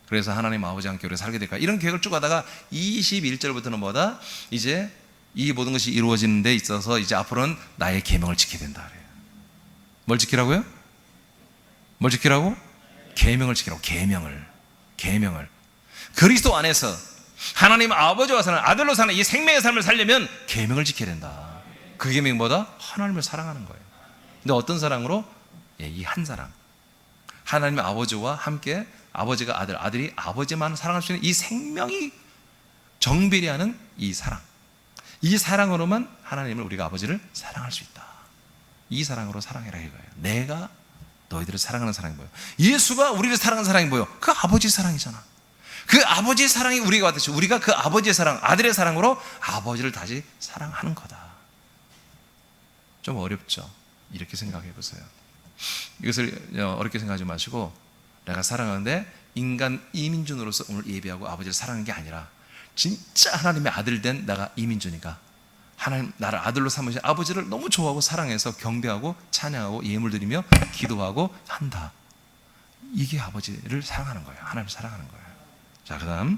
그래서 하나님 아버지와 함께 우리가 살게 될까. 이런 계획을 쭉 하다가 21절부터는 뭐다? 이제 이 모든 것이 이루어지는 데 있어서 이제 앞으로는 나의 계명을 지켜야 된다 그래요. 뭘 지키라고요? 뭘 지키라고? 계명을 지키라고. 계명을. 그리스도 안에서 하나님 아버지와 사는, 아들로 사는 이 생명의 삶을 살려면 계명을 지켜야 된다. 그 계명이 뭐다? 하나님을 사랑하는 거예요. 근데 어떤 사랑으로? 이 한 사랑. 하나님 아버지와 함께, 아버지가 아들, 아들이 아버지만 사랑할 수 있는 이 생명이 정비례하는 이 사랑. 이 사랑으로만 하나님을, 우리가 아버지를 사랑할 수 있다. 이 사랑으로 사랑해라 이거예요. 내가 너희들을 사랑하는 사랑이 뭐예요? 예수가 우리를 사랑하는 사랑이 뭐예요? 그 아버지의 사랑이잖아. 그 아버지의 사랑이 우리가 왔듯이 우리가 그 아버지의 사랑, 아들의 사랑으로 아버지를 다시 사랑하는 거다. 좀 어렵죠? 이렇게 생각해 보세요. 이것을 어렵게 생각하지 마시고, 내가 사랑하는데 인간 이민준으로서 오늘 예배하고 아버지를 사랑하는 게 아니라 진짜 하나님의 아들 된 내가 이민준이가 하나님 나를 아들로 삼으신 아버지를 너무 좋아하고 사랑해서 경배하고 찬양하고 예물 드리며 기도하고 한다. 이게 아버지를 사랑하는 거예요. 하나님을 사랑하는 거예요. 자, 그 다음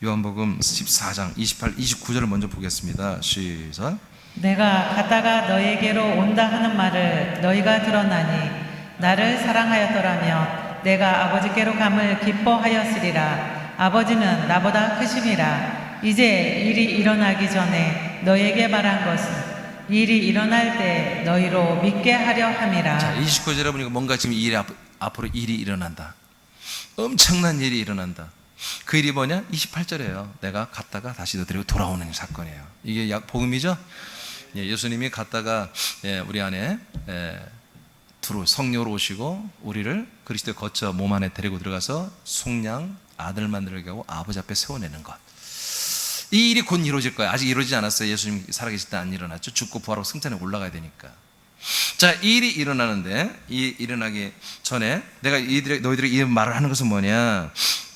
요한복음 14장 28, 29절을 먼저 보겠습니다. 시작. 내가 갔다가 너에게로 온다 하는 말을 너희가 들었나니 나를 사랑하였더라면 내가 아버지께로 감을 기뻐하였으리라. 아버지는 나보다 크심이라. 이제 일이 일어나기 전에 너에게 말한 것은 일이 일어날 때 너희로 믿게 하려 함이라. 자, 29절에 보니까 뭔가 지금 앞으로 일이 일어난다. 엄청난 일이 일어난다. 그 일이 뭐냐? 28절이에요. 내가 갔다가 다시 너희들에게 돌아오는 사건이에요. 이게 복음이죠? 예수님이 갔다가 우리 안에 성령으로 오시고 우리를 그리스도의 거처 몸 안에 데리고 들어가서 속량 아들 만들게 하고 아버지 앞에 세워내는 것. 이 일이 곧 이루어질 거예요. 아직 이루어지지 않았어요. 예수님 살아계실 때 안 일어났죠. 죽고 부활하고 승천에 올라가야 되니까. 자, 이 일이 일어나는데, 이 일어나기 전에 내가 너희들에게 이 말을 하는 것은 뭐냐?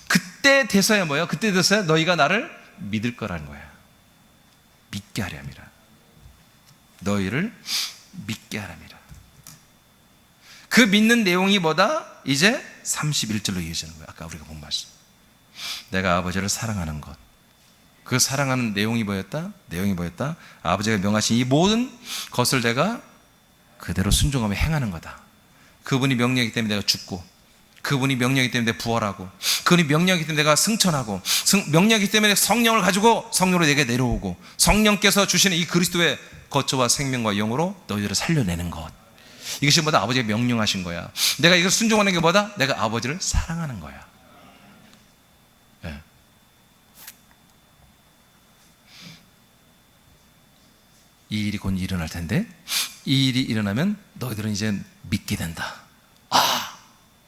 그때 돼서야 뭐예요? 그때 돼서야 너희가 나를 믿을 거라는 거야. 믿게 하려 함이라. 너희를 믿게 하랍니다. 그 믿는 내용이 뭐다? 이제 31절로 이어지는 거예요. 아까 우리가 본 말씀. 내가 아버지를 사랑하는 것. 그 사랑하는 내용이 뭐였다? 아버지가 명하신 이 모든 것을 내가 그대로 순종하며 행하는 거다. 그분이 명령이기 때문에 내가 죽고, 그분이 명령이기 때문에 내가 부활하고, 그분이 명령이기 때문에 내가 승천하고, 명령이기 때문에 성령을 가지고 성령으로 내게 내려오고, 성령께서 주시는 이 그리스도의 거처와 생명과 영으로 너희들을 살려내는 것. 이것이 뭐다? 아버지가 명령하신 거야. 내가 이걸 순종하는 게 뭐다? 내가 아버지를 사랑하는 거야. 네. 이 일이 곧 일어날 텐데, 이 일이 일어나면 너희들은 이제 믿게 된다.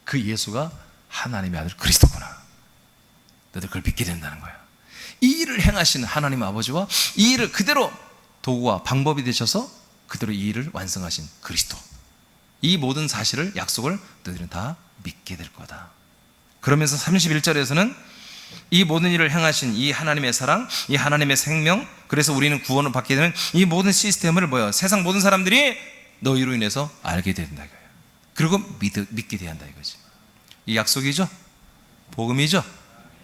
그 예수가 하나님의 아들 그리스도구나. 너희들 그걸 믿게 된다는 거야. 이 일을 행하신 하나님 아버지와 이 일을 그대로 도구와 방법이 되셔서 그대로 이 일을 완성하신 그리스도. 이 모든 사실을, 약속을 너희들은 다 믿게 될 거다. 그러면서 31절에서는 이 모든 일을 행하신 이 하나님의 사랑, 이 하나님의 생명, 그래서 우리는 구원을 받게 되면 이 모든 시스템을 세상 모든 사람들이 너희로 인해서 알게 된다 이거예요. 그리고 믿게 돼야 한다 이거지. 이 약속이죠? 복음이죠?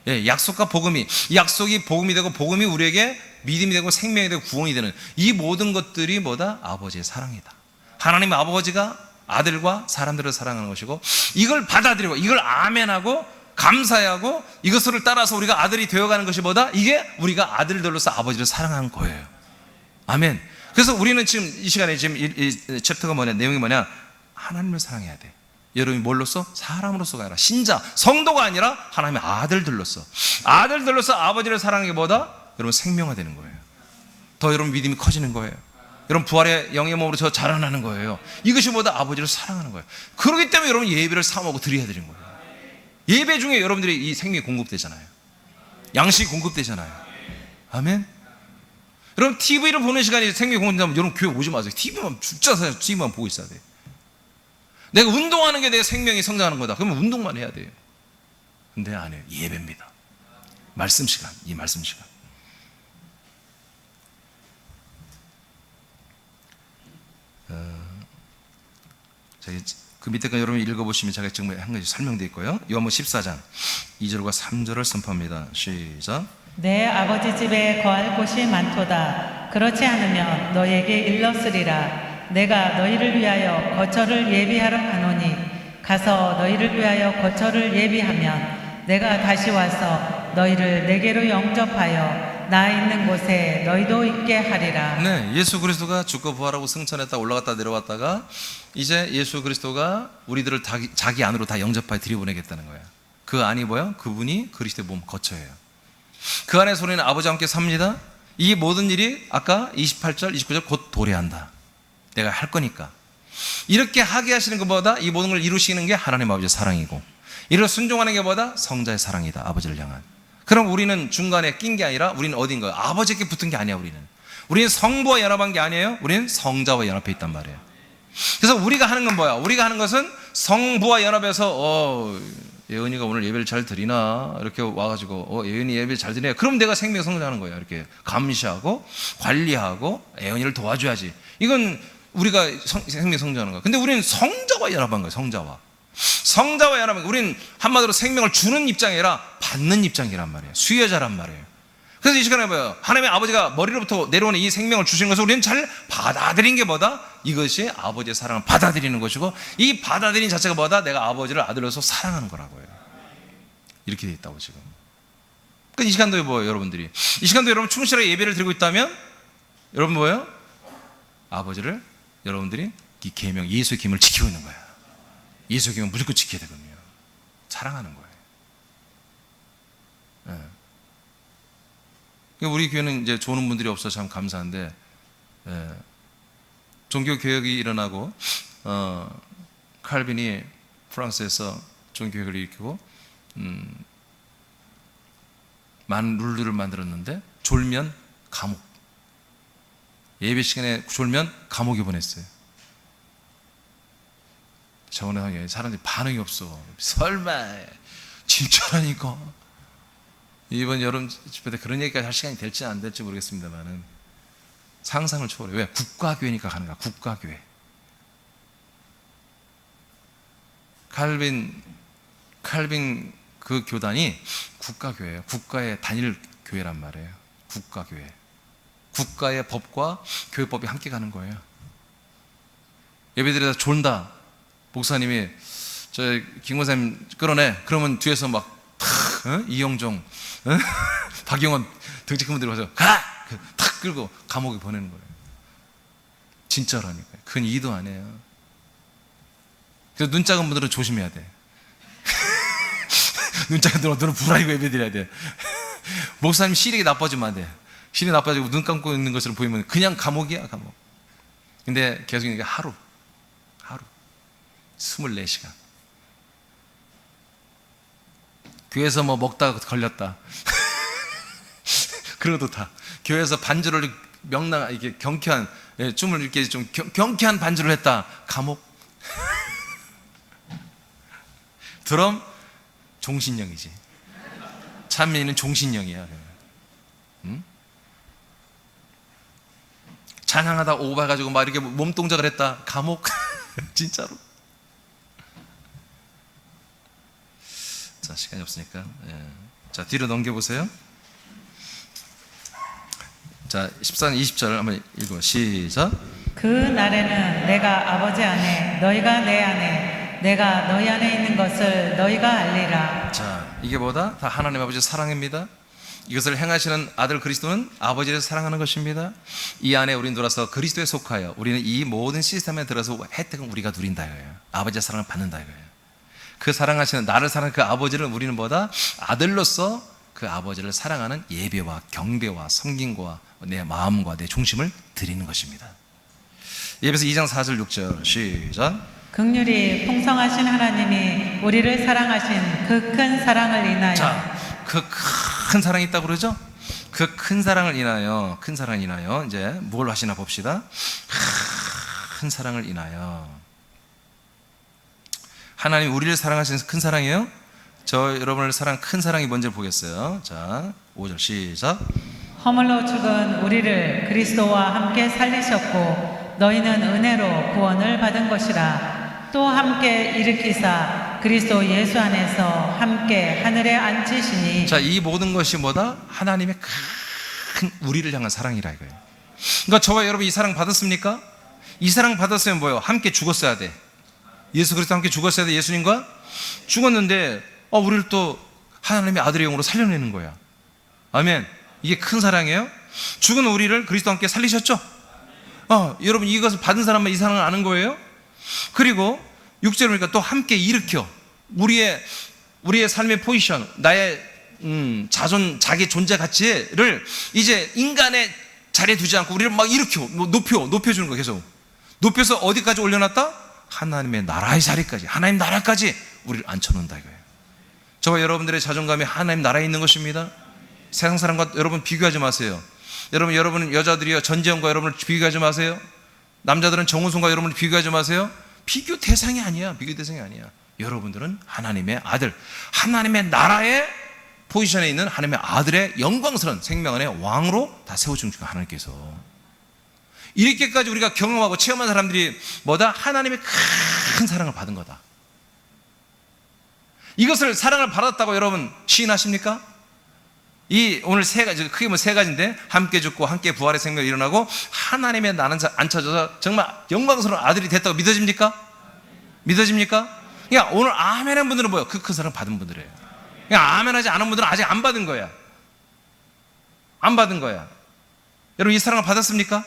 예, 약속과 복음이, 이 약속이 복음이 되고 복음이 우리에게 믿음이 되고 생명이 되고 구원이 되는 이 모든 것들이 뭐다? 아버지의 사랑이다. 하나님 아버지가 아들과 사람들을 사랑하는 것이고, 이걸 받아들이고 이걸 아멘하고 감사하고 이것을 따라서 우리가 아들이 되어가는 것이 뭐다? 이게 우리가 아들들로서 아버지를 사랑하는 거예요. 아멘. 그래서 우리는 지금 이 시간에 지금 이 챕터가 뭐냐, 내용이 뭐냐, 하나님을 사랑해야 돼. 여러분이 뭘로써? 사람으로서가 아니라 신자, 성도가 아니라 하나님의 아들들로서 아버지를 사랑하는 게 뭐다? 여러분 생명화되는 거예요. 더 여러분 믿음이 커지는 거예요. 여러분 부활의 영의 몸으로 저 자라나는 거예요. 이것이 뭐다? 아버지를 사랑하는 거예요. 그렇기 때문에 여러분 예배를 사모하고 드려야 되는 거예요. 예배 중에 여러분들이 이 생명이 공급되잖아요. 양식이 공급되잖아요. 아멘. 여러분 TV를 보는 시간이 생명이 공급된다면 여러분 교회 오지 마세요. TV만 죽자서 TV만 보고 있어야 돼요. 내가 운동하는 게 내 생명이 성장하는 거다. 그러면 운동만 해야 돼요. 근데 안 해요. 예배입니다. 말씀 시간, 이 말씀 시간. 그 밑에 거 여러분 읽어보시면 제가 지금 한 가지 설명되어 있고요. 요한복음 14장 2절과 3절을 선포합니다. 시작. 내 아버지 집에 거할 곳이 많도다. 그렇지 않으면 너에게 일렀으리라. 내가 너희를 위하여 거처를 예비하러 가노니 가서 너희를 위하여 거처를 예비하면 내가 다시 와서 너희를 내게로 영접하여 나 있는 곳에 너희도 있게 하리라. 네, 예수 그리스도가 죽고 부활하고 승천했다 올라갔다 내려왔다가 이제 예수 그리스도가 우리들을 자기 안으로 다 영접하여 들여보내겠다는 거예요. 그 안이 뭐예요? 그분이 그리스도의 몸 거처예요. 그 안에서 우리는 아버지와 함께 삽니다. 이 모든 일이 아까 28절 29절 곧 도래한다. 내가 할 거니까. 이렇게 하게 하시는 것보다 이 모든 걸 이루시는 게 하나님 아버지의 사랑이고, 이를 순종하는 게 뭐다? 성자의 사랑이다. 아버지를 향한. 그럼 우리는 중간에 낀 게 아니라 우리는 어딘가요? 아버지께 붙은 게 아니야. 우리는 성부와 연합한 게 아니에요. 우리는 성자와 연합해 있단 말이에요. 그래서 우리가 하는 건 뭐야? 우리가 하는 것은 성부와 연합해서 예은이가 오늘 예배를 잘 드리나? 이렇게 와가지고 예은이 예배를 잘 드리네. 그럼 내가 생명 성장하는 거예요. 이렇게 감시하고 관리하고 예은이를 도와줘야지. 이건 우리가 생명 성장하는 거야. 근데 우리는 성자와 연합한 거예요. 성자와 연합한 거예요. 우리는 한마디로 생명을 주는 입장이 아니라 받는 입장이란 말이에요. 수혜자란 말이에요. 그래서 이 시간에 뭐예요? 하나님의 아버지가 머리로부터 내려오는 이 생명을 주신 것을 우리는 잘 받아들인 게 뭐다? 이것이 아버지의 사랑을 받아들이는 것이고, 이 받아들인 자체가 뭐다? 내가 아버지를 아들로서 사랑하는 거라고요. 이렇게 돼 있다고 지금. 그러니까 이 시간도에 뭐예요? 여러분들이 이 시간도 여러분 충실하게 예배를 드리고 있다면 여러분 뭐예요? 아버지를 여러분들이 이 계명, 예수의 계명을 지키고 있는 거야. 예수의 계명 무조건 지켜야 되거든요. 사랑하는 거예요. 네. 우리 교회는 이제 좋은 분들이 없어서 참 감사한데, 종교 개혁이 일어나고 칼빈이 프랑스에서 종교 개혁을 일으키고 많은 룰들을 만들었는데, 졸면 감옥, 예배 시간에 졸면 감옥에 보냈어요. 저번에 사람들이 반응이 없어. 설마 진짜라니까. 이번 여름 집회 때 그런 얘기까지 할 시간이 될지 안 될지 모르겠습니다만은 상상을 초월해. 왜? 국가교회니까 가는 거야. 국가교회. 칼빈 그 교단이 국가교회예요. 국가의 단일 교회란 말이에요. 국가교회. 국가의 법과 교회법이 함께 가는 거예요. 예배드리다 졸다. 목사님이 저 김권사님 끌어내. 그러면 뒤에서 막 이영종, 박영원 등치 큰 분들이 와서 가! 탁 끌고 감옥에 보내는 거예요. 진짜라니까요. 그건 이도 아니에요. 그래서 눈 작은 분들은 조심해야 돼. 눈 작은 분들은 불알고 예배드려야 돼. 목사님 시력이 나빠지면 안 돼. 시력이 나빠지고 눈 감고 있는 것으로 보이면 그냥 감옥이야, 감옥. 근데 계속 이게 하루 24시간. 교회에서 뭐 먹다가 걸렸다. 그런 것도 다. 교회에서 반주를 이렇게 경쾌한 춤을 이렇게 좀 경쾌한 반주를 했다. 감옥. 드럼 종신형이지. 찬민이는 종신형이야. 응? 찬양하다 오버해가지고 막 이렇게 몸동작을 했다. 감옥. 진짜로. 자, 시간이 없으니까. 예. 자, 뒤로 넘겨보세요. 자, 14절, 20절 한번 읽어. 시작. 그 날에는 내가 아버지 안에 너희가 내 안에 내가 너희 안에 있는 것을 너희가 알리라. 자, 이게 뭐다? 다 하나님 아버지의 사랑입니다. 이것을 행하시는 아들 그리스도는 아버지를 사랑하는 것입니다. 이 안에 우리는 들어서 그리스도에 속하여 우리는 이 모든 시스템에 들어서 혜택은 우리가 누린다 이거예요. 아버지의 사랑을 받는다 이거예요. 그 사랑하시는 나를 사랑하는 그 아버지를 우리는 뭐다? 아들로서 그 아버지를 사랑하는 예배와 경배와 섬김과 내 마음과 내 중심을 드리는 것입니다. 예배서 2장 4절 6절 시작. 긍휼이 풍성하신 하나님이 우리를 사랑하신 그 큰 사랑을 인하여. 자, 그 큰 사랑이 있다고 그러죠? 그 큰 사랑을 인하여, 큰 사랑을 인하여 이제 뭘 하시나 봅시다. 큰 사랑을 인하여. 하나님 우리를 사랑하시는 큰 사랑이에요? 저 여러분을 사랑한 큰 사랑이 뭔지 보겠어요. 자, 5절 시작. 허물로 죽은 우리를 그리스도와 함께 살리셨고 너희는 은혜로 구원을 받은 것이라. 또 함께 일으키사 그리스도 예수 안에서 함께 하늘에 앉히시니. 자, 이 모든 것이 뭐다? 하나님의 큰 우리를 향한 사랑이라 이거예요. 그러니까 저와 여러분 이 사랑 받았습니까? 이 사랑 받았으면 뭐예요? 함께 죽었어야 돼. 예수 그리스도 함께 죽었어야 돼. 예수님과 죽었는데 우리를 또 하나님의 아들의 영으로 살려내는 거야. 아멘. 이게 큰 사랑이에요. 죽은 우리를 그리스도 함께 살리셨죠? 여러분 이것을 받은 사람만 이 사랑을 아는 거예요. 그리고 6절에 보니까 또 함께 일으켜 우리의 삶의 포지션, 나의 자기 존재 가치를 이제 인간의 자리에 두지 않고 우리를 막 일으켜 높여주는 거. 계속 높여서 어디까지 올려놨다? 하나님의 나라의 자리까지, 하나님 나라까지 우리를 앉혀놓는다 이거예요. 저와 여러분들의 자존감이 하나님 나라에 있는 것입니다. 세상 사람과 여러분 비교하지 마세요. 여러분 여자들이요 전지현과 여러분을 비교하지 마세요. 남자들은 정우성과 여러분을 비교하지 마세요. 비교 대상이 아니야. 여러분들은 하나님의 아들, 하나님의 나라의 포지션에 있는 하나님의 아들의 영광스러운 생명 안에 왕으로 다 세워준 하나님께서. 이렇게까지 우리가 경험하고 체험한 사람들이 뭐다? 하나님의 큰 사랑을 받은 거다. 이것을 사랑을 받았다고 여러분 시인하십니까? 이 오늘 세 가지, 크게 보면 세 가지인데, 함께 죽고 함께 부활의 생명이 일어나고 하나님의 나는 앉혀져서 정말 영광스러운 아들이 됐다고 믿어집니까? 그냥 오늘 아멘 한 분들은 뭐예요? 그 큰 사랑 받은 분들이에요. 그냥 아멘 하지 않은 분들은 아직 안 받은 거야. 여러분 이 사랑을 받았습니까?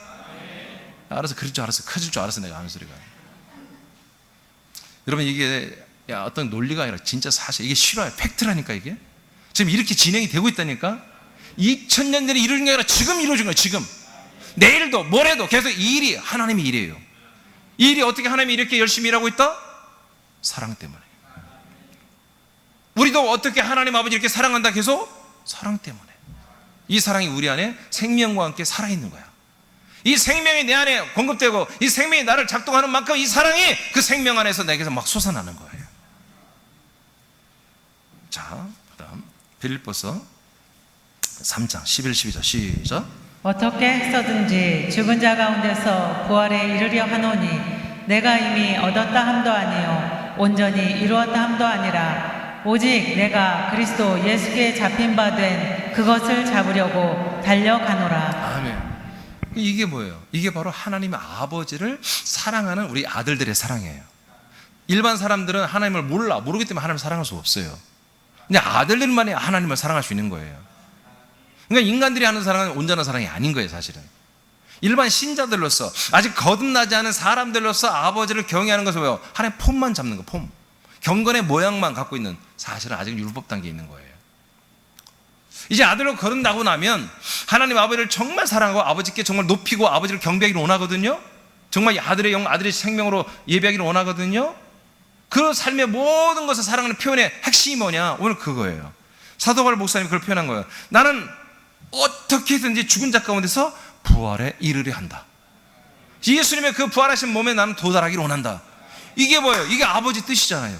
알아서 그럴 줄 알았어. 커질 줄 알았어. 내가 하는 소리가. 여러분 이게 어떤 논리가 아니라 진짜 사실, 이게 실화야. 팩트라니까. 이게 지금 이렇게 진행이 되고 있다니까. 2000년 전에 이루어진 게 아니라 지금 이루어진 거예요. 지금 내일도 모레도 계속 이 일이 하나님의 일이에요. 이 일이 어떻게 하나님이 이렇게 열심히 일하고 있다? 사랑 때문에. 우리도 어떻게 하나님 아버지 이렇게 사랑한다? 계속 사랑 때문에. 이 사랑이 우리 안에 생명과 함께 살아있는 거야. 이 생명이 내 안에 공급되고 이 생명이 나를 작동하는 만큼 이 사랑이 그 생명 안에서 내게서 막 솟아나는 거예요. 자, 그다음 빌립보서 3장 11, 12절 시작. 어떻게 해서든지 죽은 자 가운데서 부활에 이르려 하노니 내가 이미 얻었다 함도 아니요 온전히 이루었다 함도 아니라 오직 내가 그리스도 예수께 잡힌 바 된 그것을 잡으려고 달려가노라. 아멘. 이게 뭐예요? 이게 바로 하나님의 아버지를 사랑하는 우리 아들들의 사랑이에요. 일반 사람들은 하나님을 모르기 때문에 하나님을 사랑할 수 없어요. 근데 아들들만이 하나님을 사랑할 수 있는 거예요. 그러니까 인간들이 하는 사랑은 온전한 사랑이 아닌 거예요. 사실은 일반 신자들로서, 아직 거듭나지 않은 사람들로서 아버지를 경외하는 것은 뭐예요? 하나님 폼만 잡는 거, 폼. 경건의 모양만 갖고 있는, 사실은 아직 율법 단계에 있는 거예요. 이제 아들로 거듭나고 나면 하나님 아버지를 정말 사랑하고 아버지께 정말 높이고 아버지를 경배하기를 원하거든요. 정말 아들의 영, 아들의 생명으로 예배하기를 원하거든요. 그 삶의 모든 것을 사랑하는 표현의 핵심이 뭐냐? 오늘 그거예요. 사도 바울 목사님이 그걸 표현한 거예요. 나는 어떻게든지 죽은 자 가운데서 부활에 이르려 한다. 예수님의 그 부활하신 몸에 나는 도달하기를 원한다. 이게 뭐예요? 이게 아버지 뜻이잖아요.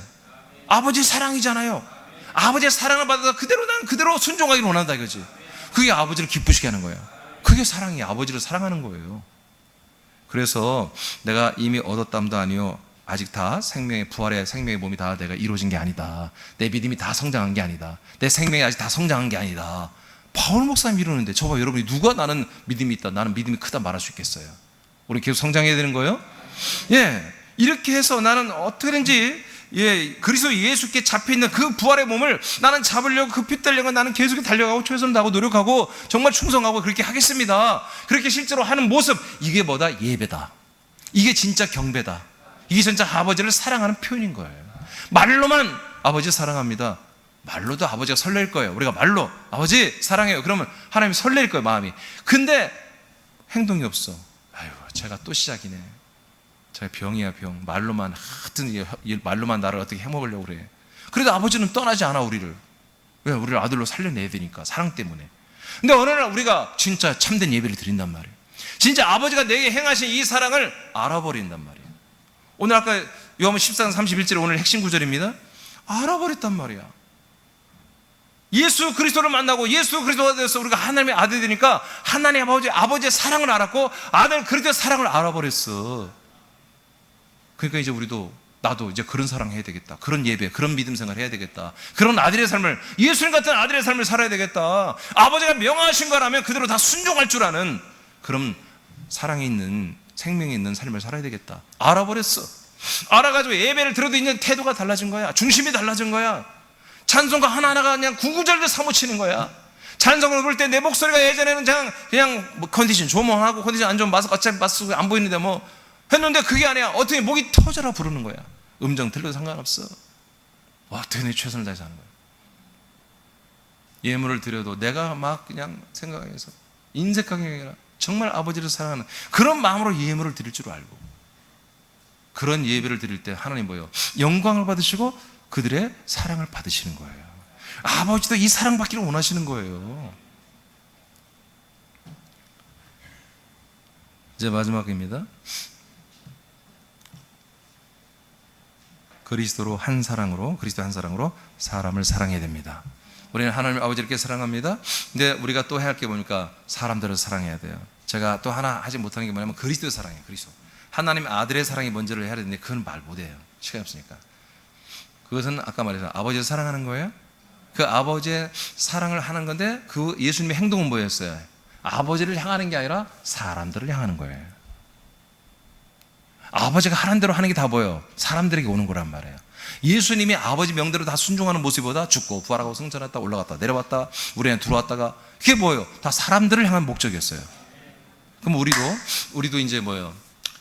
아버지 사랑이잖아요. 아버지의 사랑을 받아서 그대로 난 그대로 순종하기를 원한다 이거지. 그게 아버지를 기쁘시게 하는 거야. 그게 사랑이 아버지를 사랑하는 거예요. 그래서 내가 이미 얻었담도 아니요 아직 다 생명의 부활의 생명의 몸이 다 내가 이루어진 게 아니다. 내 믿음이 다 성장한 게 아니다. 내 생명이 아직 다 성장한 게 아니다. 바울 목사님이 이러는데 저봐 여러분이 누가 나는 믿음이 있다, 나는 믿음이 크다 말할 수 있겠어요? 우리 계속 성장해야 되는 거예요? 예, 이렇게 해서 나는 어떻게든지 그리스도 예수께 잡혀있는 그 부활의 몸을 나는 잡으려고 그 피 달려고 나는 계속 달려가고 최선을 다하고 노력하고 정말 충성하고 그렇게 하겠습니다. 그렇게 실제로 하는 모습, 이게 뭐다? 예배다. 이게 진짜 경배다. 이게 진짜 아버지를 사랑하는 표현인 거예요. 말로만 아버지 사랑합니다. 말로도 아버지가 설렐 거예요. 우리가 말로 아버지 사랑해요 그러면 하나님이 설렐 거예요, 마음이. 근데 행동이 없어. 아유, 제가 또 시작이네. 제가 병이야, 병. 말로만 하여튼 말로만 나를 어떻게 해먹으려고 그래. 그래도 아버지는 떠나지 않아 우리를. 왜? 우리를 아들로 살려내야 되니까, 사랑 때문에. 근데 어느 날 우리가 진짜 참된 예배를 드린단 말이에요. 진짜 아버지가 내게 행하신 이 사랑을 알아버린단 말이에요. 오늘 아까 요한복음 14장 31절에 오늘 핵심 구절입니다. 알아버렸단 말이야. 예수 그리스도를 만나고 예수 그리스도가 되어서 우리가 하나님의 아들이 되니까 하나님 아버지의 사랑을 알았고 아들 그리스도의 사랑을 알아버렸어. 그러니까 이제 나도 이제 그런 사랑 해야 되겠다. 그런 예배, 그런 믿음 생활 해야 되겠다. 그런 아들의 삶을, 예수님 같은 아들의 삶을 살아야 되겠다. 아버지가 명하신 거라면 그대로 다 순종할 줄 아는 그런 사랑이 있는, 생명이 있는 삶을 살아야 되겠다. 알아버렸어. 알아가지고 예배를 들어도 있는 태도가 달라진 거야. 중심이 달라진 거야. 찬송가 하나하나가 그냥 구구절절 사무치는 거야. 찬송을 부를 때 내 목소리가 예전에는 그냥 뭐 컨디션 좋으면 하고 컨디션 안 좋으면 어차피 마스크 안 보이는데 뭐 했는데 그게 아니야. 어떻게 목이 터져라 부르는 거야. 음정 들려도 상관없어. 어떻게 내 최선을 다해서 하는 거야. 예물을 드려도 내가 막 그냥 생각해서 인색하게 아니라 정말 아버지를 사랑하는 그런 마음으로 예물을 드릴 줄 알고, 그런 예배를 드릴 때 하나님 뭐예요? 영광을 받으시고 그들의 사랑을 받으시는 거예요. 아버지도 이 사랑 받기를 원하시는 거예요. 이제 마지막입니다. 그리스도 한 사랑으로 사람을 사랑해야 됩니다. 우리는 하나님 아버지를 이렇게 사랑합니다. 근데 우리가 또 해야 할 게 보니까 사람들을 사랑해야 돼요. 제가 또 하나 하지 못하는 게 뭐냐면 그리스도의 사랑이에요. 그리스도. 하나님 아들의 사랑이 먼저를 해야 되는데 그건 말 못해요. 시간이 없으니까. 그것은 아까 말해서 아버지를 사랑하는 거예요. 그 아버지의 사랑을 하는 건데 그 예수님의 행동은 뭐였어요? 아버지를 향하는 게 아니라 사람들을 향하는 거예요. 아버지가 하는 대로 하는 게 다 뭐예요? 사람들에게 오는 거란 말이에요. 예수님이 아버지 명대로 다 순종하는 모습보다 죽고 부활하고 승천했다 올라갔다 내려왔다 우리 안에 들어왔다가 그게 뭐예요? 다 사람들을 향한 목적이었어요. 그럼 우리도 이제 뭐예요?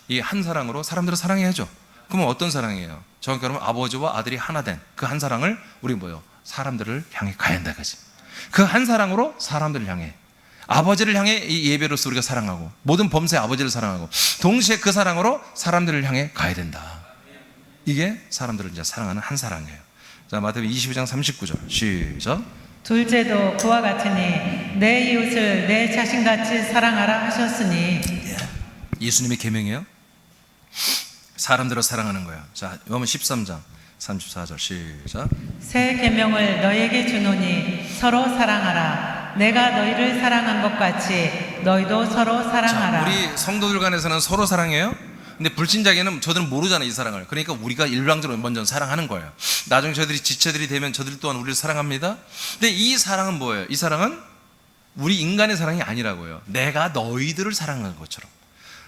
이 한 사랑으로 사람들을 사랑해야죠. 그러면 어떤 사랑이에요? 정확히 말하면 아버지와 아들이 하나 된 그 한 사랑을 우리 뭐예요? 사람들을 향해 가야 한다 그지? 그 한 사랑으로 사람들을 향해, 아버지를 향해 이 예배로서 우리가 사랑하고 모든 범사의 아버지를 사랑하고 동시에 그 사랑으로 사람들을 향해 가야 된다. 이게 사람들을 이제 사랑하는 한 사랑이에요. 자, 마태복음 22장 39절 시작. 둘째도 그와 같으니 내 이웃을 내 자신같이 사랑하라 하셨으니. 예수님의 계명이에요. 사람들을 사랑하는 거예요. 자, 요한복음 13장 34절 시작. 새 계명을 너희에게 주노니 서로 사랑하라. 내가 너희를 사랑한 것 같이 너희도 서로 사랑하라. 자, 우리 성도들 간에서는 서로 사랑해요. 근데 불신자에게는 저들은 모르잖아요, 이 사랑을. 그러니까 우리가 일방적으로 먼저 사랑하는 거예요. 나중에 저들이 지체들이 되면 저들 또한 우리를 사랑합니다. 근데 이 사랑은 뭐예요? 이 사랑은 우리 인간의 사랑이 아니라고요. 내가 너희들을 사랑하는 것처럼.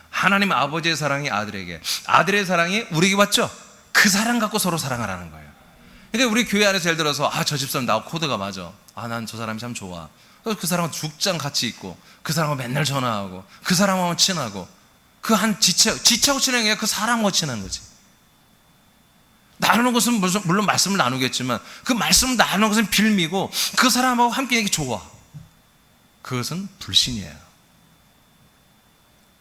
하나님 아버지의 사랑이 아들에게, 아들의 사랑이 우리에게 왔죠? 그 사랑 갖고 서로 사랑하라는 거예요. 그러니까 우리 교회 안에서 예를 들어서 저 집사람 나하고 코드가 맞아. 난 저 사람이 참 좋아. 그 사람은 죽장 같이 있고 그 사람하고 맨날 전화하고 그 사람하고 친하고 그 한 지체하고 친한 게 그 사람하고 친한 거지. 나누는 것은 물론 말씀을 나누겠지만 그 말씀을 나누는 것은 빌미고 그 사람하고 함께 있는 게 좋아. 그것은 불신이에요.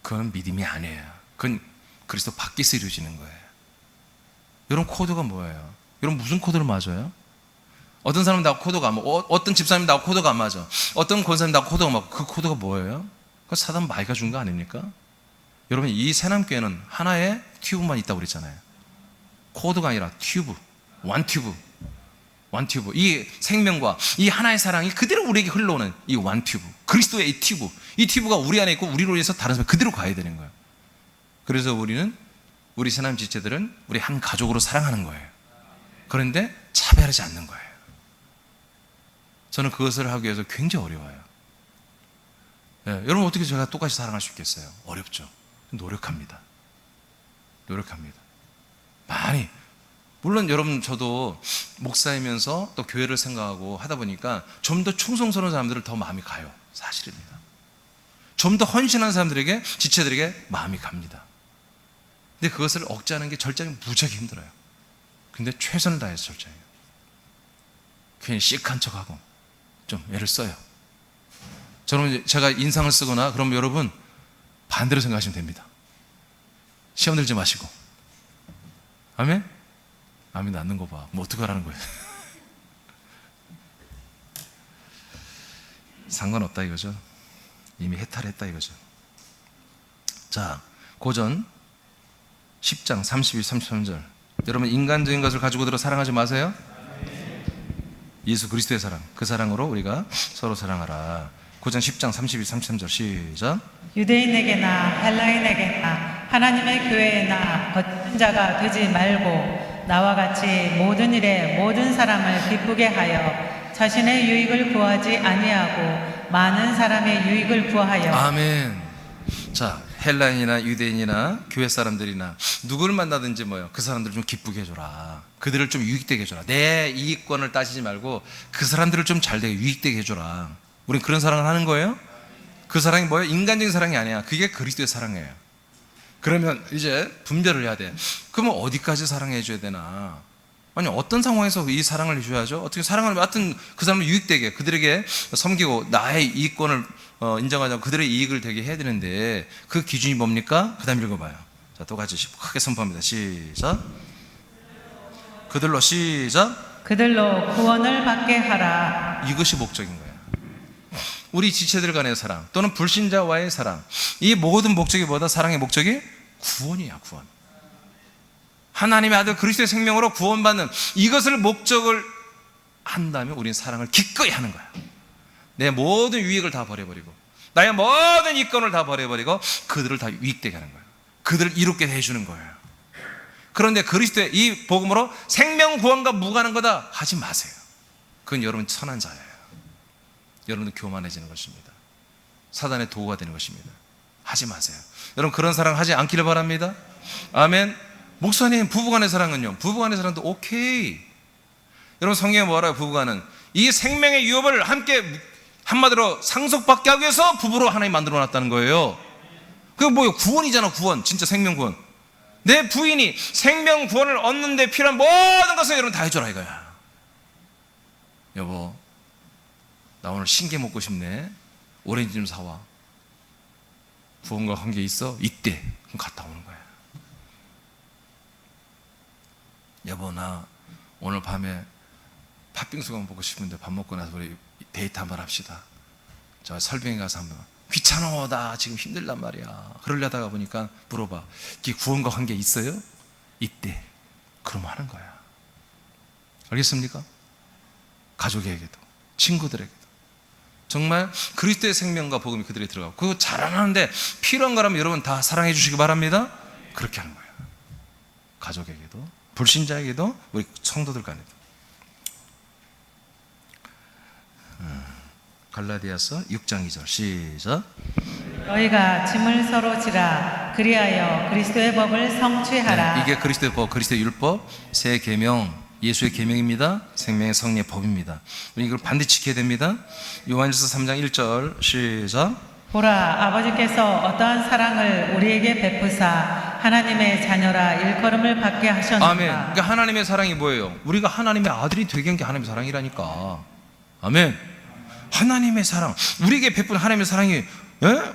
그건 믿음이 아니에요. 그건 그리스도 밖에서 이루어지는 거예요. 이런 코드가 뭐예요? 이런 무슨 코드를 맞아요? 어떤 사람은 나하고 코드가 안 맞아. 어떤 집사님이 나하고 코드가 안 맞아. 어떤 권사님이 나하고 코드가 안 맞아. 그 코드가 뭐예요? 그 사단 마귀가 준 거 아닙니까? 여러분, 이 새남교회는 하나의 튜브만 있다고 그랬잖아요. 코드가 아니라 튜브, 원튜브. 이 생명과 이 하나의 사랑이 그대로 우리에게 흘러오는 이 원튜브, 그리스도의 이 튜브. 이 튜브가 우리 안에 있고 우리로 인해서 다른 사람 그대로 가야 되는 거예요. 그래서 우리 하나님 지체들은 우리 한 가족으로 사랑하는 거예요. 그런데 차별하지 않는 거예요. 저는 그것을 하기 위해서 굉장히 어려워요. 여러분 어떻게 제가 똑같이 사랑할 수 있겠어요? 어렵죠. 노력합니다. 많이. 물론 여러분 저도 목사이면서 또 교회를 생각하고 하다 보니까 좀 더 충성스러운 사람들을 더 마음이 가요. 사실입니다. 좀 더 헌신한 사람들에게, 지체들에게 마음이 갑니다. 근데 그것을 억제하는 게 절장이 무지하게 힘들어요. 근데 최선을 다해서 절장해요. 괜히 시크한 척하고 좀 애를 써요. 저는 제가 인상을 쓰거나 그러면 여러분 반대로 생각하시면 됩니다. 시험 들지 마시고. 아멘? 아멘 낳는 거 봐. 뭐 어떡하라는 거예요? 상관없다 이거죠. 이미 해탈했다 이거죠. 자, 고전 10장 32, 33절. 여러분 인간적인 것을 가지고 들어 사랑하지 마세요. 예수 그리스도의 사랑, 그 사랑으로 우리가 서로 사랑하라. 고전 10장 32, 33절 시작. 유대인에게나 헬라인에게나 하나님의 교회에나 거친 자가 되지 말고 나와 같이 모든 일에 모든 사람을 기쁘게 하여 자신의 유익을 구하지 아니하고 많은 사람의 유익을 구하여. 아멘. 자, 헬라인이나 유대인이나 교회 사람들이나 누구를 만나든지 그 사람들을 좀 기쁘게 해줘라. 그들을 좀 유익되게 해줘라. 내 이익권을 따지지 말고 그 사람들을 좀 잘되게 유익되게 해줘라. 우린 그런 사랑을 하는 거예요. 그 사랑이 뭐예요? 인간적인 사랑이 아니야. 그게 그리스도의 사랑이에요. 그러면 이제 분별을 해야 돼. 그러면 어디까지 사랑해 줘야 되나? 아니 어떤 상황에서 이 사랑을 해줘야죠? 어떻게 사랑을 하여튼 그 사람을 유익되게, 그들에게 섬기고 나의 이익권을 인정하자고 그들의 이익을 되게 해야 되는데 그 기준이 뭡니까? 그 다음 읽어봐요. 자, 또 같이 크게 선포합니다. 시작. 그들로 시작. 그들로 구원을 받게 하라. 이것이 목적인 거예요. 우리 지체들 간의 사랑 또는 불신자와의 사랑, 이 모든 목적이 뭐다? 사랑의 목적이 구원이야. 구원. 하나님의 아들 그리스도의 생명으로 구원받는 이것을 목적을 한다면 우리는 사랑을 기꺼이 하는 거야. 내 모든 유익을 다 버려버리고 나의 모든 이권을 다 버려버리고 그들을 다 유익되게 하는 거야. 그들을 이롭게 해주는 거예요. 그런데 그리스도의 이 복음으로 생명 구원과 무관한 거다 하지 마세요. 그건 여러분 선한 자예요. 여러분은 교만해지는 것입니다. 사단의 도구가 되는 것입니다. 하지 마세요. 여러분 그런 사랑 하지 않기를 바랍니다. 아멘. 목사님, 부부간의 사랑은요? 부부간의 사랑도 오케이. 여러분 성경에 뭐라요? 부부간은 이 생명의 유업을 함께 한마디로 상속받게 하기 위해서 부부로 하나님 만들어 놨다는 거예요. 그게 뭐예요? 구원이잖아. 구원. 진짜 생명 구원. 내 부인이 생명 구원을 얻는 데 필요한 모든 것을 여러분 다 해줘라 이거야. 여보, 나 오늘 신게 먹고 싶네. 오렌지 좀 사와. 구원과 관계 있어? 있대. 그럼 갔다 오는 거야. 여보, 나 오늘 밤에 팥빙수가 먹고 싶은데 밥 먹고 나서 우리 데이트 한번 합시다. 저 설빙에 가서 한번. 귀찮아, 나 지금 힘들단 말이야. 그러려다가 보니까 물어봐. 이게 구원과 관계 있어요? 있대. 그럼 하는 거야. 알겠습니까? 가족에게도 친구들에게도 정말 그리스도의 생명과 복음이 그들에게 들어가고 그거 잘하는데 필요한 거라면 여러분 다 사랑해 주시기 바랍니다. 그렇게 하는 거예요. 가족에게도 불신자에게도 우리 성도들 간에도. 갈라디아서 6장 2절 시작. 너희가 짐을 서로 지라. 그리하여 그리스도의 법을 성취하라. 네, 이게 그리스도의 법, 그리스도의 율법, 새 계명, 예수의 계명입니다. 생명의 성리의 법입니다. 우리 이걸 반드시 지켜야 됩니다. 요한일서 3장 1절 시작. 보라, 아버지께서 어떠한 사랑을 우리에게 베푸사 하나님의 자녀라 일컬음을 받게 하셨느니라. 아멘. 그러니까 하나님의 사랑이 뭐예요? 우리가 하나님의 아들이 되게 한 게 하나님의 사랑이라니까. 아멘. 하나님의 사랑, 우리에게 베푼 하나님의 사랑이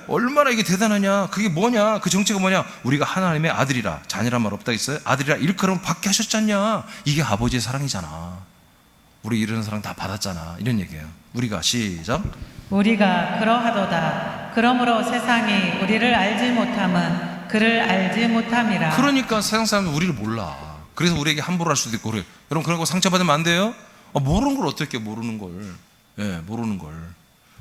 얼마나 이게 대단하냐. 그게 뭐냐? 그 정체가 뭐냐? 우리가 하나님의 아들이라, 자녀란 말 없다 했어요? 아들이라 일컬음 받게 하셨잖냐. 이게 아버지의 사랑이잖아. 우리 이런 사랑 다 받았잖아. 이런 얘기예요. 우리가 시작. 우리가 그러하도다. 그러므로 세상이 우리를 알지 못함은 그를 알지 못함이라. 그러니까 세상 사람은 우리를 몰라. 그래서 우리에게 함부로 할 수도 있고 그래. 여러분 그런 거 상처받으면 안 돼요. 모르는 걸 어떻게 모르는 걸. 예, 모르는 걸.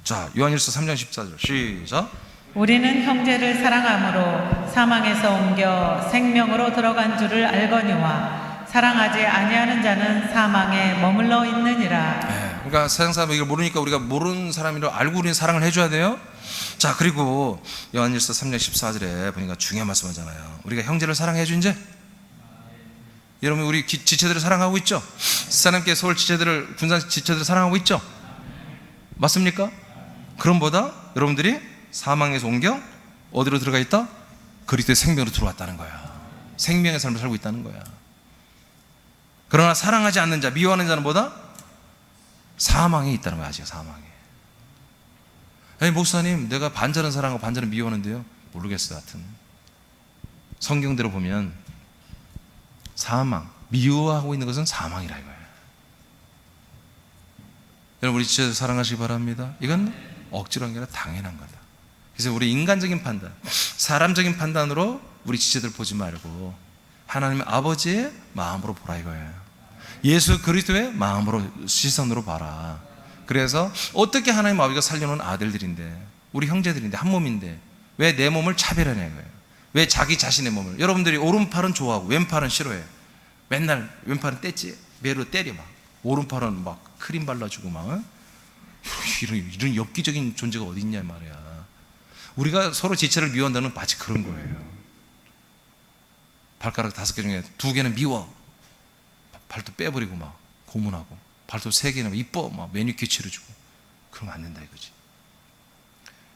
자, 요한일서 3장 14절 시작. 우리는 형제를 사랑함으로 사망에서 옮겨 생명으로 들어간 줄을 알거니와 사랑하지 아니하는 자는 사망에 머물러 있느니라. 예, 그러니까 세상 사람이 이걸 모르니까 우리가 모르는 사람이라 알고 우리는 사랑을 해줘야 돼요. 자, 그리고 요한일서 3장 14절에 보니까 중요한 말씀하잖아요. 우리가 형제를 사랑해야죠 이제. 여러분 우리 지체들을 사랑하고 있죠? 하나님께 서울 지체들을, 군산 지체들을 사랑하고 있죠? 맞습니까? 그럼보다 여러분들이 사망에서 옮겨 어디로 들어가 있다? 그리스도의 생명으로 들어왔다는 거야. 생명의 삶을 살고 있다는 거야. 그러나 사랑하지 않는 자, 미워하는 자는 뭐다? 사망에 있다는 거야. 아직 사망에. 아니 목사님, 내가 반절은 사랑하고 반절은 미워하는데요. 모르겠어요. 하여튼 성경대로 보면 사망, 미워하고 있는 것은 사망이라 이거예요. 여러분 우리 진짜 사랑하시기 바랍니다. 이건 억지로 한 게 아니라 당연한 거다. 그래서 우리 인간적인 판단, 사람적인 판단으로 우리 지체들 보지 말고 하나님 아버지의 마음으로 보라 이거예요. 예수 그리스도의 마음으로, 시선으로 봐라. 그래서 어떻게 하나님 아버지가 살려놓은 아들들인데, 우리 형제들인데, 한 몸인데 왜 내 몸을 차별하냐 이거예요. 왜 자기 자신의 몸을, 여러분들이 오른팔은 좋아하고 왼팔은 싫어해. 맨날 왼팔은 떼지, 매로 때려 막. 오른팔은 막 크림 발라주고 막. 이런 엽기적인 존재가 어디 있냐 말이야. 우리가 서로 지체를 미워한다는 마치 그런 거예요. 발가락 5개 중에 2개는 미워. 발도 빼버리고 막 고문하고, 발도 3개는 이뻐 막 매니큐어 칠해주고. 그러면 안 된다 이거지.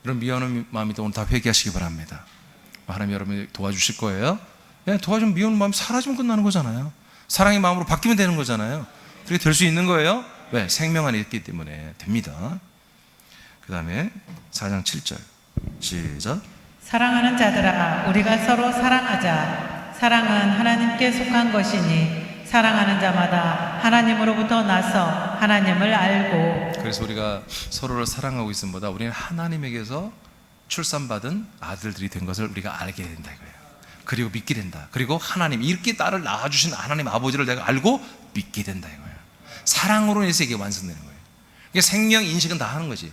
이런 미워하는 마음이 오늘 다 회개하시기 바랍니다. 하나님 여러분이 도와주실 거예요. 도와주면 미워하는 마음이 사라지면 끝나는 거잖아요. 사랑의 마음으로 바뀌면 되는 거잖아요. 그렇게 될 수 있는 거예요. 왜? 생명 안에 있기 때문에 됩니다. 그 다음에 4장 7절 시작. 사랑하는 자들아, 우리가 서로 사랑하자. 사랑은 하나님께 속한 것이니 사랑하는 자마다 하나님으로부터 나서 하나님을 알고. 그래서 우리가 서로를 사랑하고 있음보다 우리는 하나님에게서 출산받은 아들들이 된 것을 우리가 알게 된다 이거예요. 그리고 믿게 된다. 그리고 하나님, 이렇게 나를 낳아주신 하나님 아버지를 내가 알고 믿게 된다 이거예요. 사랑으로 인해서 이게 완성되는 거예요. 이게 생명 인식은 다 하는 거지.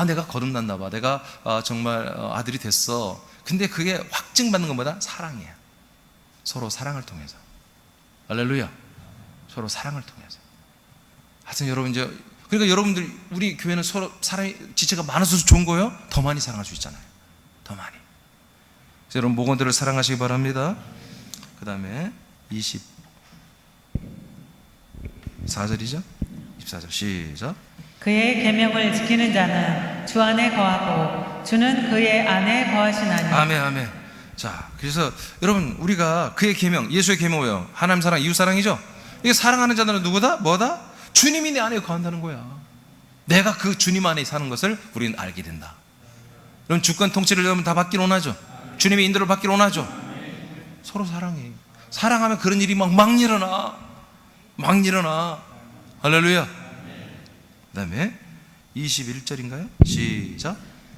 내가 거듭났나 봐. 내가 정말 아들이 됐어. 근데 그게 확증받는 것보다 사랑이야. 서로 사랑을 통해서. 할렐루야. 서로 사랑을 통해서. 하여튼 여러분 이제, 그러니까 여러분들, 우리 교회는 서로 사람이 지체가 많아서 좋은 거예요. 더 많이 사랑할 수 있잖아요. 더 많이. 그래서 여러분 목원들을 사랑하시기 바랍니다. 그 다음에 24절이죠? 24절 시작. 그의 계명을 지키는 자는 주 안에 거하고 주는 그의 안에 거하시나니. 아멘 아멘. 자, 그래서 여러분 우리가 그의 계명, 예수의 계명 뭐예요? 하나님 사랑, 이웃 사랑이죠? 이게 사랑하는 자들은 누구다? 뭐다? 주님이 내 안에 거한다는 거야. 내가 그 주님 안에 사는 것을 우리는 알게 된다. 그럼 주권 통치를 여러분 다 받기를 원하죠? 주님의 인도를 받기를 원하죠? 서로 사랑해. 사랑하면 그런 일이 막 일어나. 막 일어나. 할렐루야. 그 다음에 21절인가요? 시작.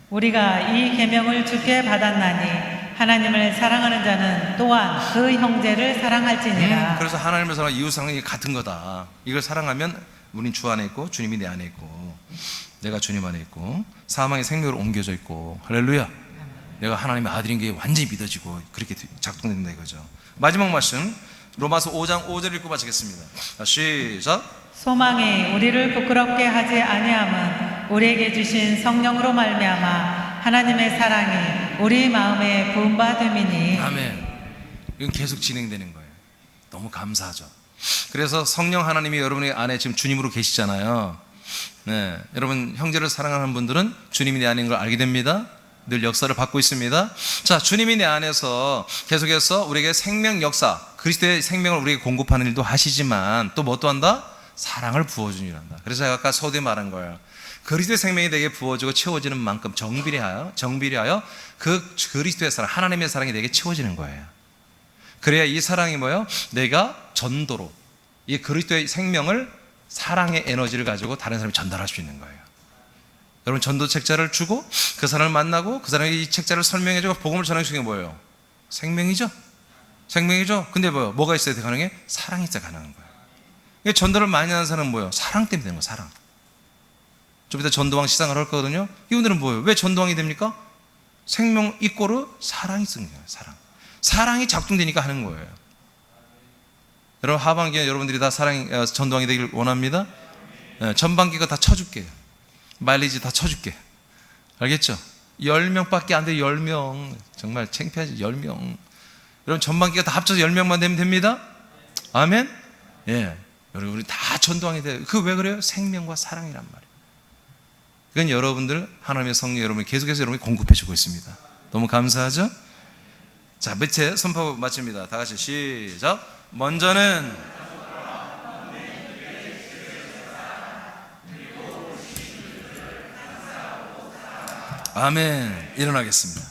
우리가 이 계명을 주께 받았나니 하나님을 사랑하는 자는 또한 그 형제를 사랑할지니라. 그래서 하나님을 사랑하고 이웃 사랑이 같은 거다. 이걸 사랑하면 우린 주 안에 있고 주님이 내 안에 있고 내가 주님 안에 있고 사망의 생명으로 옮겨져 있고. 할렐루야. 내가 하나님의 아들인 게 완전히 믿어지고 그렇게 작동된다 이거죠. 마지막 말씀 로마서 5장 5절 읽고 마치겠습니다. 시작. 소망이 우리를 부끄럽게 하지 아니함은 우리에게 주신 성령으로 말미암아 하나님의 사랑이 우리 마음에 부음받음이니. 아멘. 이건 계속 진행되는 거예요. 너무 감사하죠. 그래서 성령 하나님이 여러분의 안에 지금 주님으로 계시잖아요. 네, 여러분 형제를 사랑하는 분들은 주님이 내 안에 있는 걸 알게 됩니다. 늘 역사를 받고 있습니다. 자, 주님이 내 안에서 계속해서 우리에게 생명 역사, 그리스도의 생명을 우리에게 공급하는 일도 하시지만 또 뭐 또 한다? 사랑을 부어주는 일 한다. 그래서 제가 아까 서두에 말한 거예요. 그리스도의 생명이 내게 부어지고 채워지는 만큼 정비례하여 그 그리스도의 사랑, 하나님의 사랑이 내게 채워지는 거예요. 그래야 이 사랑이 뭐예요? 내가 전도로 이 그리스도의 생명을, 사랑의 에너지를 가지고 다른 사람이 전달할 수 있는 거예요. 여러분 전도 책자를 주고 그 사람을 만나고 그 사람이 이 책자를 설명해주고 복음을 전하는 게 뭐예요? 생명이죠? 생명이죠. 근데 뭐가 있어야 돼 가능해? 사랑이 있어야 가능한 거야. 그러니까 전도를 많이 하는 사람은 뭐예요? 사랑 때문에 되는 거야. 사랑. 좀 이따 전도왕 시상을 할 거거든요. 이분들은 뭐예요? 왜 전도왕이 됩니까? 생명 이꼬르 사랑이 있는 거예요. 사랑이 작동되니까 하는 거예요. 여러분 하반기에 여러분들이 다 전도왕이 되길 원합니다. 전반기가 다 쳐줄게요. 마일리지 다 쳐줄게. 알겠죠? 10명밖에 안 돼요. 10명. 정말 창피하지. 10명. 여러분 전반기가 다 합쳐서 10명만 되면 됩니다. 아멘. 예. 여러분 우리 다 전도왕이 돼요. 그 왜 그래요? 생명과 사랑이란 말이에요. 그건 여러분들 하나님의 성령 여러분이 계속해서 여러분이 공급해 주고 있습니다. 너무 감사하죠? 자, 밑에 선포 마칩니다. 다 같이 시작. 먼저는 아멘. 일어나겠습니다.